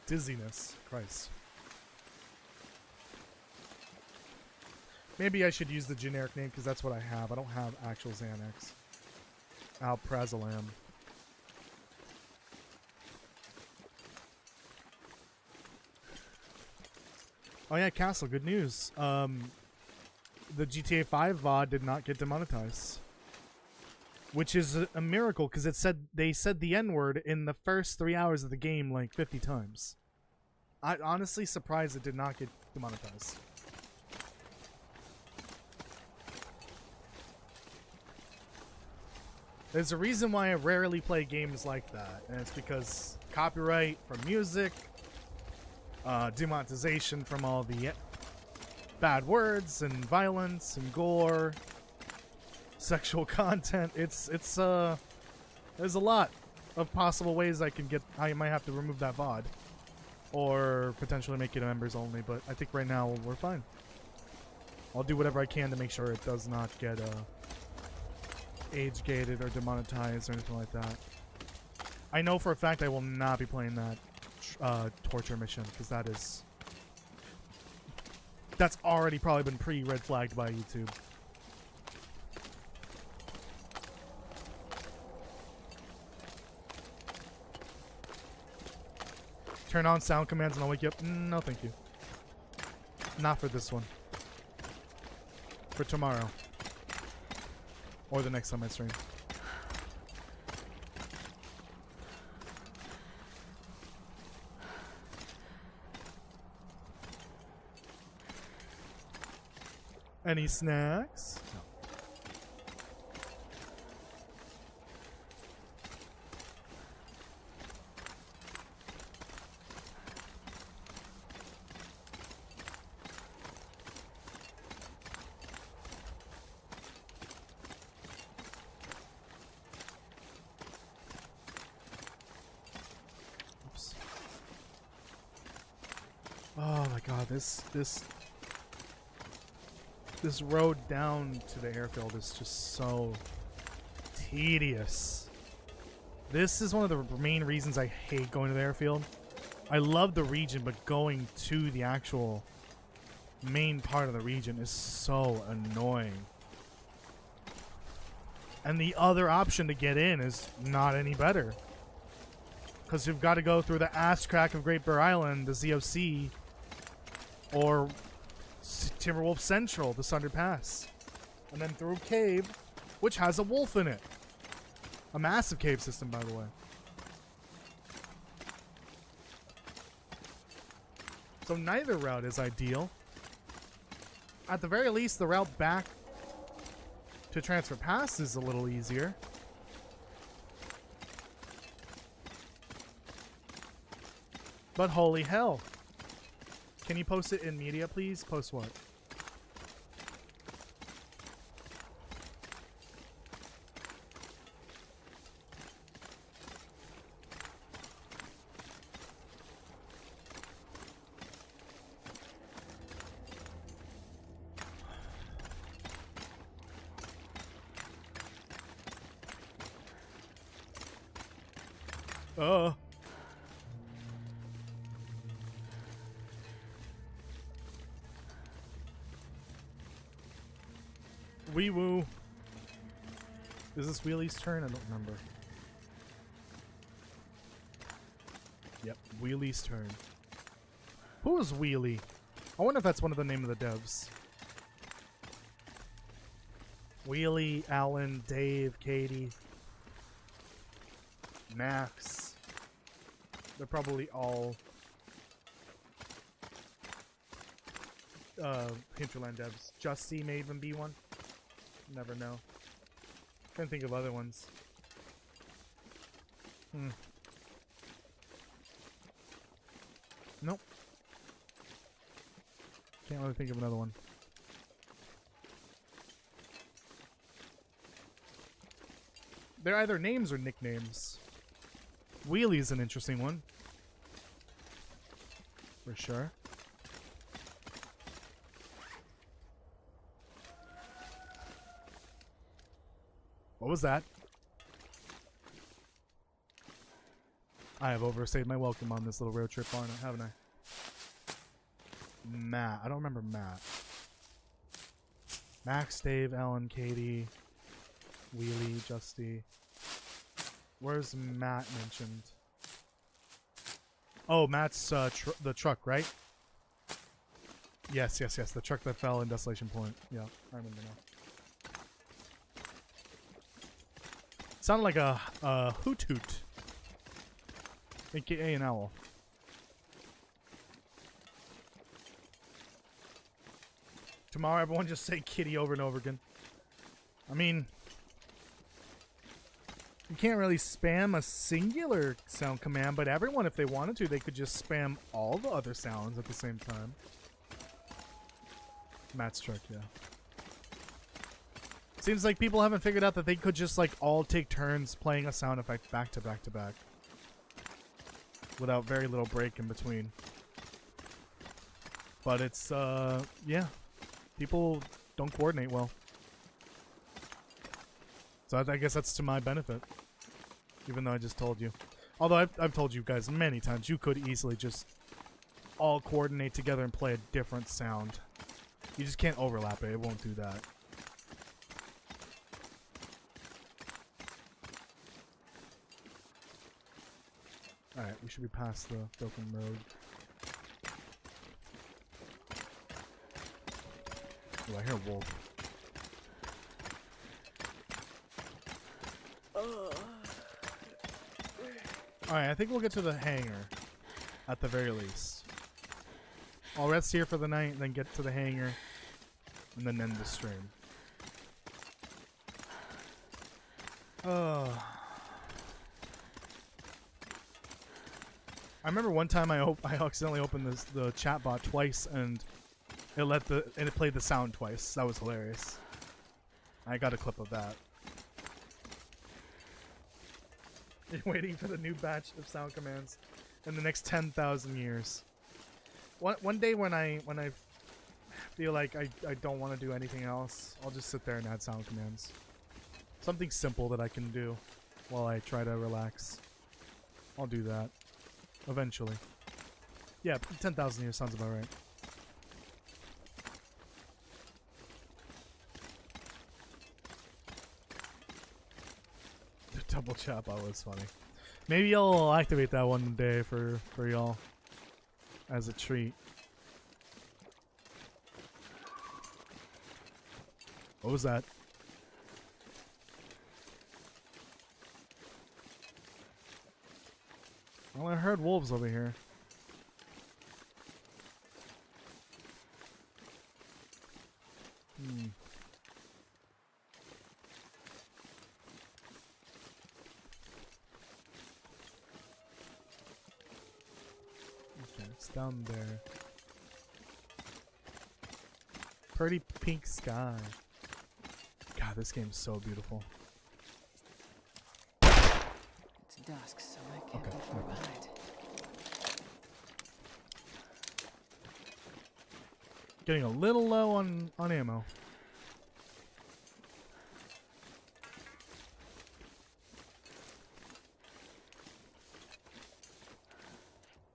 dizziness. Christ. Maybe I should use the generic name because that's what I have. I don't have actual Xanax. Alprazolam. Oh yeah, Castle, good news. The GTA 5 VOD did not get demonetized. Which is a miracle, because they said the N-word in the first 3 hours of the game like 50 times. I'm honestly surprised it did not get demonetized. There's a reason why I rarely play games like that, and it's because copyright from music, demonetization from all the bad words and violence and gore, sexual content. There's a lot of possible ways I might have to remove that VOD or potentially make it a members only, but I think right now we're fine. I'll do whatever I can to make sure it does not get age gated or demonetized or anything like that. I know for a fact I will not be playing that torture mission, because that's already probably been pre-red flagged by YouTube. Turn on sound commands and I'll wake you up. No, thank you. Not for this one. For tomorrow. Or the next time I stream. Any snacks? No. Oops. Oh my god, this road down to the airfield is just so tedious. This is one of the main reasons I hate going to the airfield. I love the region, but going to the actual main part of the region is so annoying. And the other option to get in is not any better. Because you've got to go through the ass crack of Great Bear Island, the ZOC, or Timberwolf Central, the Sundered Pass. And then through a cave, which has a wolf in it. A massive cave system, by the way. So neither route is ideal. At the very least, the route back to Transfer Pass is a little easier. But holy hell. Can you post it in media, please? Post what? Wee woo. Is this Wheelie's turn? I don't remember. Yep, Wheelie's turn. Who is Wheelie? I wonder if that's one of the name of the devs. Wheelie, Alan, Dave, Katie, Max. They're probably all Hinterland devs. Justy may even be one. Never know. Can't think of other ones. Nope. Can't really think of another one. They're either names or nicknames. Wheelie's an interesting one. For sure. What was that? I have overstayed my welcome on this little road trip, haven't I? Matt. I don't remember Matt. Max, Dave, Alan, Katie, Wheelie, Justy. Where's Matt mentioned? Oh, Matt's the truck, right? Yes. The truck that fell in Desolation Point. Yeah, I remember now. Sounded like a hoot hoot, aka an owl. Tomorrow, everyone just say kitty over and over again. I mean, you can't really spam a singular sound command, but everyone, if they wanted to, they could just spam all the other sounds at the same time. Matt's truck, yeah. Seems like people haven't figured out that they could just like all take turns playing a sound effect back to back to back without very little break in between. But it's yeah, people don't coordinate well. So I guess that's to my benefit, even though I just told you. Although I've told you guys many times, you could easily just all coordinate together and play a different sound. You just can't overlap it. It won't do that. Alright, we should be past the broken road. Oh, I hear a wolf. Alright, I think we'll get to the hangar at the very least. I'll rest here for the night and then get to the hangar and then end the stream. I remember one time I accidentally opened the chat bot twice and it played the sound twice. That was hilarious. I got a clip of that. You're waiting for the new batch of sound commands in the next 10,000 years. One day when I feel like I don't want to do anything else, I'll just sit there and add sound commands. Something simple that I can do while I try to relax. I'll do that. Eventually. Yeah, 10,000 years sounds about right. Double chop, that was funny. Maybe I'll activate that one day for y'all as a treat. What was that? Well, I heard wolves over here. Okay, it's down there. Pretty pink sky. God, this game's so beautiful. It's dusk, so I can't be far behind. Getting a little low on ammo.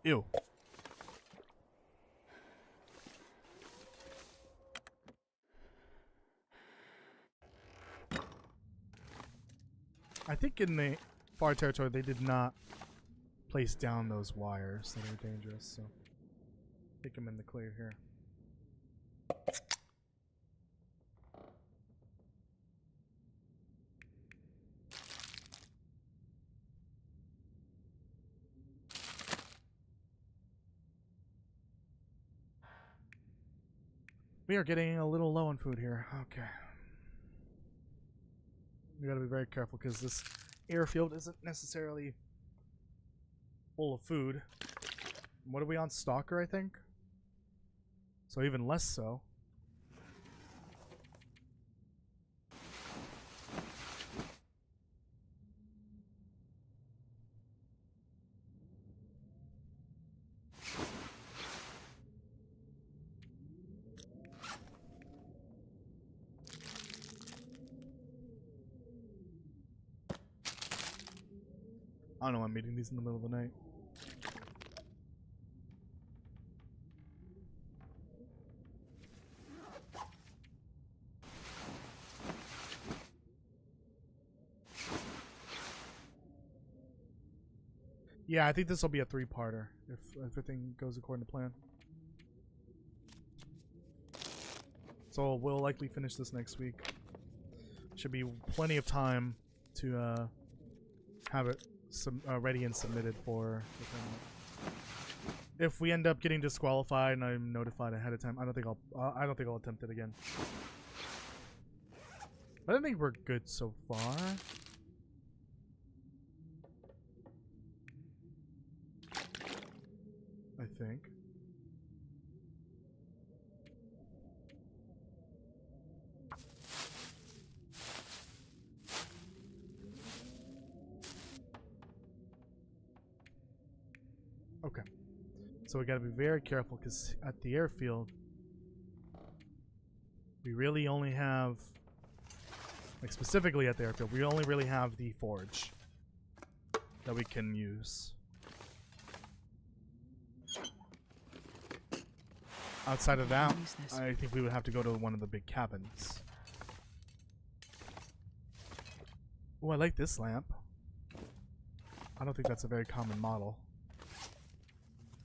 Ew. I think in the far territory they did not place down those wires that are dangerous, so I think I'm in the clear here. We are getting a little low on food here. Okay. We gotta be very careful because this airfield isn't necessarily full of food. What are we on? Stalker, I think? So even less so. I don't know why I'm eating these in the middle of the night. Yeah, I think this will be a three-parter if everything goes according to plan. So we'll likely finish this next week. Should be plenty of time to have it ready and submitted for the tournament. If we end up getting disqualified and I'm notified ahead of time, I don't think I'll attempt it again. But I think we're good so far. I think. Okay. So we gotta be very careful because at the airfield, we really only have, like specifically at the airfield, we only really have the forge that we can use. Outside of that, I think we would have to go to one of the big cabins. Oh, I like this lamp. I don't think that's a very common model.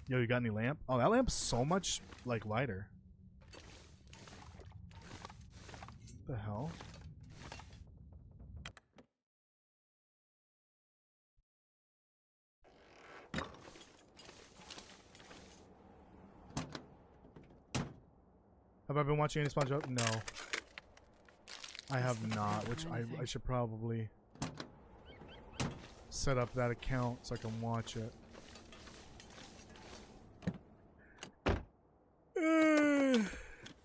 Yo, you got any lamp? Oh, that lamp's so much, like, lighter. What the hell? Have I been watching any SpongeBob? No. I have not, which I should probably set up that account so I can watch it.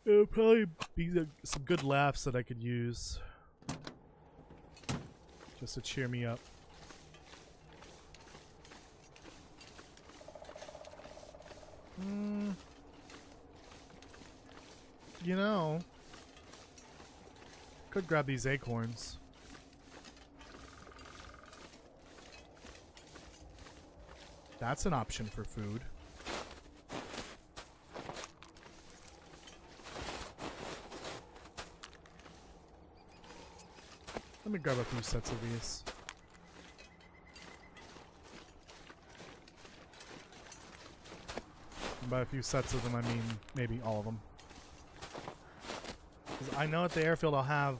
It'll probably be some good laughs that I could use just to cheer me up. You know, could grab these acorns. That's an option for food. Let me grab a few sets of these. By a few sets of them, I mean maybe all of them. 'Cause I know at the airfield I'll have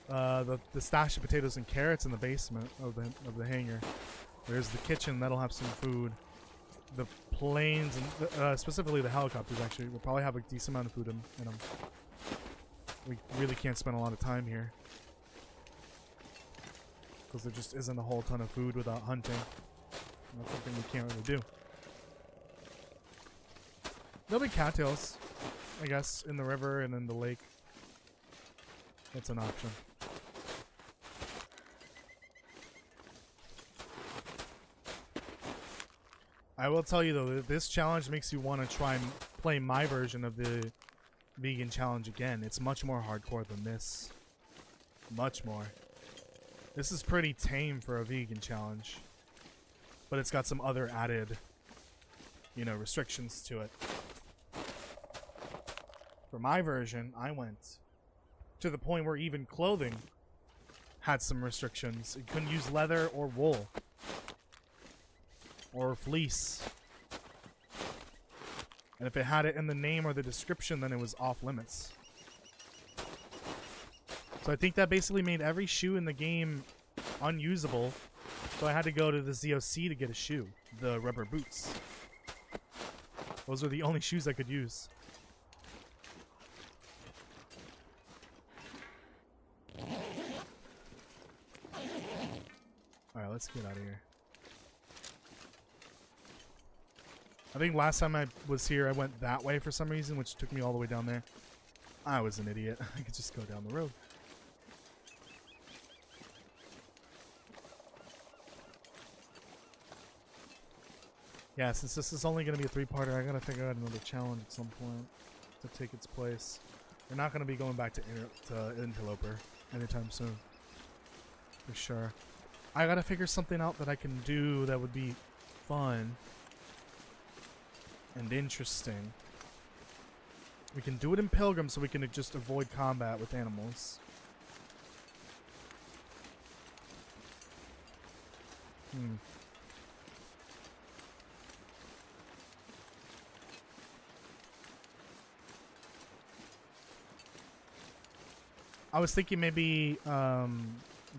the stash of potatoes and carrots in the basement of the hangar. There's the kitchen that'll have some food. The planes and specifically the helicopters actually will probably have a decent amount of food in them. We really can't spend a lot of time here because there just isn't a whole ton of food without hunting. And that's something we can't really do. There'll be cattails, I guess, in the river and in the lake. That's an option. I will tell you though, that this challenge makes you want to try and play my version of the vegan challenge again. It's much more hardcore than this. Much more. This is pretty tame for a vegan challenge. But it's got some other added, you know, restrictions to it. For my version, I went to the point where even clothing had some restrictions. You couldn't use leather or wool. Or fleece. And if it had it in the name or the description, then it was off limits. So I think that basically made every shoe in the game unusable. So I had to go to the ZOC to get a shoe. The rubber boots. Those were the only shoes I could use. Alright, let's get out of here. I think last time I was here, I went that way for some reason, which took me all the way down there. I was an idiot. I could just go down the road. Yeah, since this is only going to be a three-parter, I got to figure out another challenge at some point to take its place. We're not going to be going back to Interloper anytime soon. For sure. I got to figure something out that I can do that would be fun and interesting. We can do it in Pilgrim so we can just avoid combat with animals. I was thinking maybe the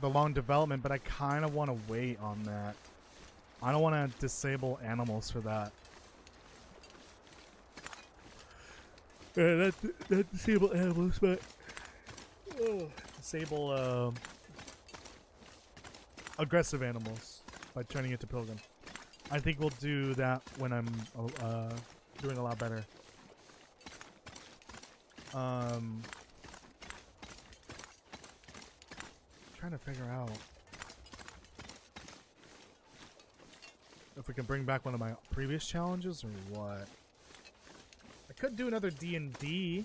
long development, but I kind of want to wait on that. I don't want to disable animals for that. Not disable animals, but disable aggressive animals by turning it to Pilgrim. I think we'll do that when I'm doing a lot better. Trying to figure out if we can bring back one of my previous challenges or what. I could do another D&D.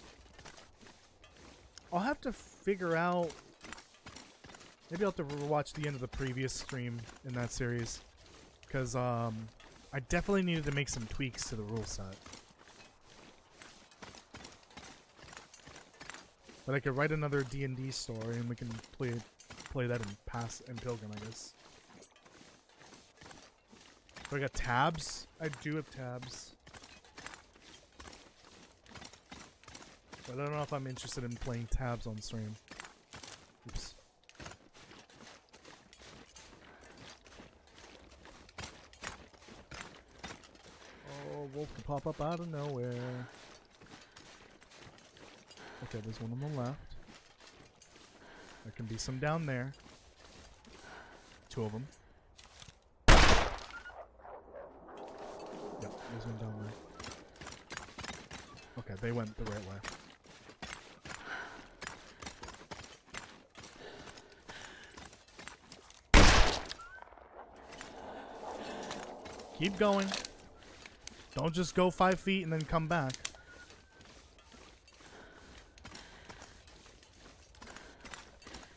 I'll have to figure out. Maybe I'll have to watch the end of the previous stream in that series, because I definitely needed to make some tweaks to the rule set. But I could write another D&D story and we can play that in Pilgrim, I guess. So I got tabs. I do have tabs. But I don't know if I'm interested in playing tabs on stream. Oops. Oh, wolf can pop up out of nowhere. Okay, there's one on the left. There can be some down there. Two of them. Yep, there's one down there. Okay, they went the right way. Keep going. Don't just go 5 feet and then come back.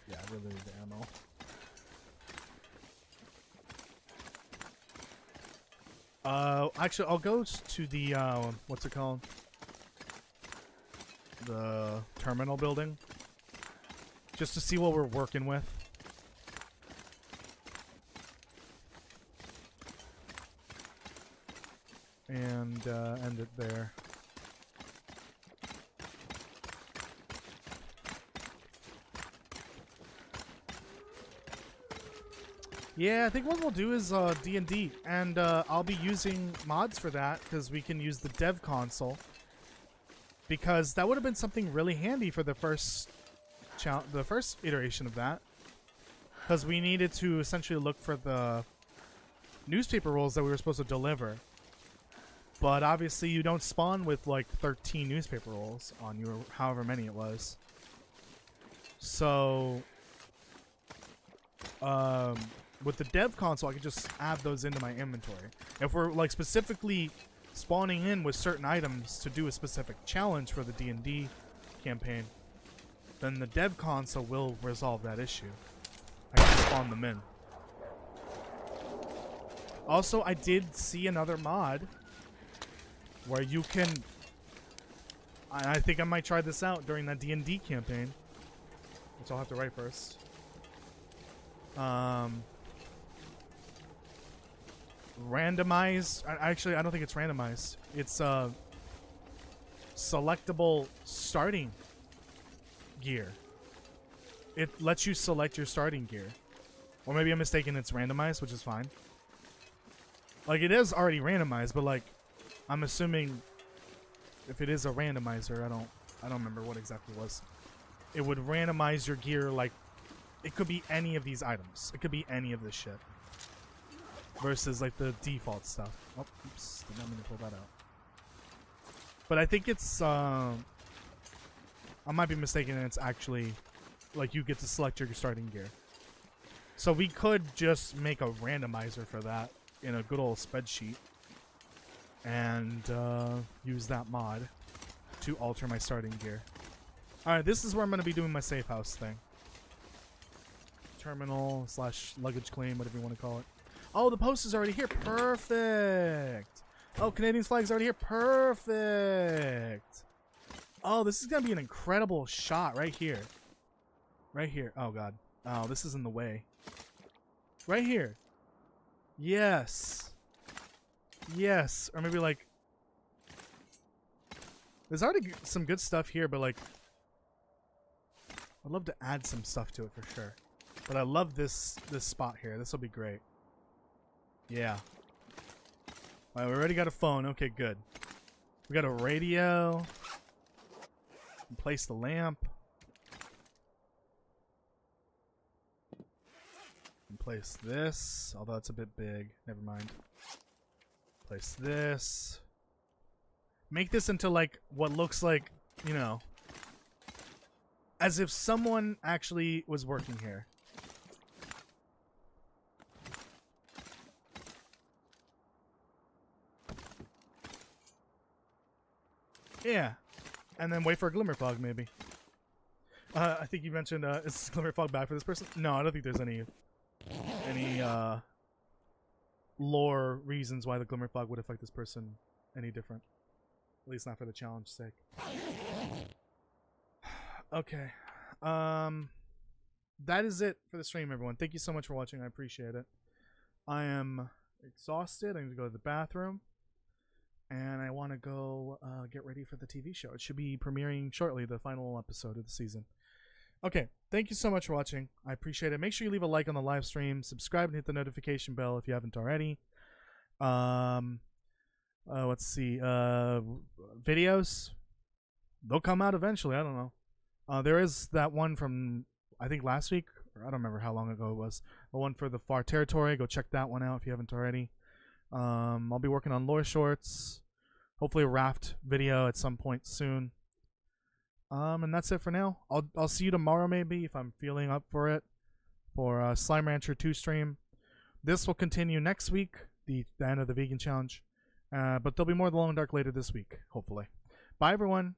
Yeah, I really need the ammo. Actually, I'll go to the, what's it called? The terminal building. Just to see what we're working with. and end it there. Yeah, I think what we'll do is D&D, and I'll be using mods for that because we can use the dev console. Because that would have been something really handy for the first iteration of that. Because we needed to essentially look for the newspaper rolls that we were supposed to deliver. But obviously you don't spawn with like 13 newspaper rolls on you, or however many it was. So with the dev console, I could just add those into my inventory. If we're like specifically spawning in with certain items to do a specific challenge for the D&D campaign, then the dev console will resolve that issue. I can spawn them in. Also, I did see another mod where you can... I think I might try this out during that D&D campaign, which I'll have to write first. Randomized. Actually, I don't think it's randomized. It's selectable starting gear. It lets you select your starting gear. Or maybe I'm mistaken, it's randomized, which is fine. Like, it is already randomized, but like, I'm assuming if it is a randomizer, I don't remember what exactly it was. It would randomize your gear, like, it could be any of these items. It could be any of this shit. Versus like the default stuff. Oh, oops, did not mean to pull that out. But I think it's I might be mistaken, and it's actually like you get to select your starting gear. So we could just make a randomizer for that in a good old spreadsheet and use that mod to alter my starting gear. Alright, this is where I'm going to be doing my safe house thing. Terminal / luggage claim, whatever you want to call it. Oh, the post is already here. Perfect. Oh, Canadian's flag's already here. Perfect. Oh, this is going to be an incredible shot right here. Right here. Oh, God. Oh, this is in the way. Right here. Yes. Yes. Or maybe like... There's already some good stuff here, but like... I'd love to add some stuff to it for sure. But I love this spot here. This will be great. Yeah. Alright, we already got a phone. Okay, good. We got a radio. Place the lamp. And place this. Although it's a bit big. Never mind. Place this. Make this into like what looks like, you know, as if someone actually was working here. Yeah, and then wait for a glimmer fog, maybe. I think you mentioned, is glimmer fog bad for this person? No, I don't think there's any lore reasons why the glimmer fog would affect this person any different. At least not for the challenge's sake. Okay. That is it for the stream, everyone. Thank you so much for watching. I appreciate it. I am exhausted. I need to go to the bathroom. And I want to go get ready for the TV show. It should be premiering shortly, the final episode of the season. Okay, thank you so much for watching. I appreciate it. Make sure you leave a like on the live stream. Subscribe and hit the notification bell if you haven't already. Let's see. Videos. They'll come out eventually. I don't know. There is that one from, I think, last week. Or I don't remember how long ago it was. The one for the Far Territory. Go check that one out if you haven't already. I'll be working on lore shorts, hopefully a raft video at some point soon. And that's it for now. I'll see you tomorrow maybe if I'm feeling up for it for Slime Rancher 2 stream. This will continue next week, the end of the vegan challenge. But there'll be more of the Long and Dark later this week, hopefully. Bye everyone.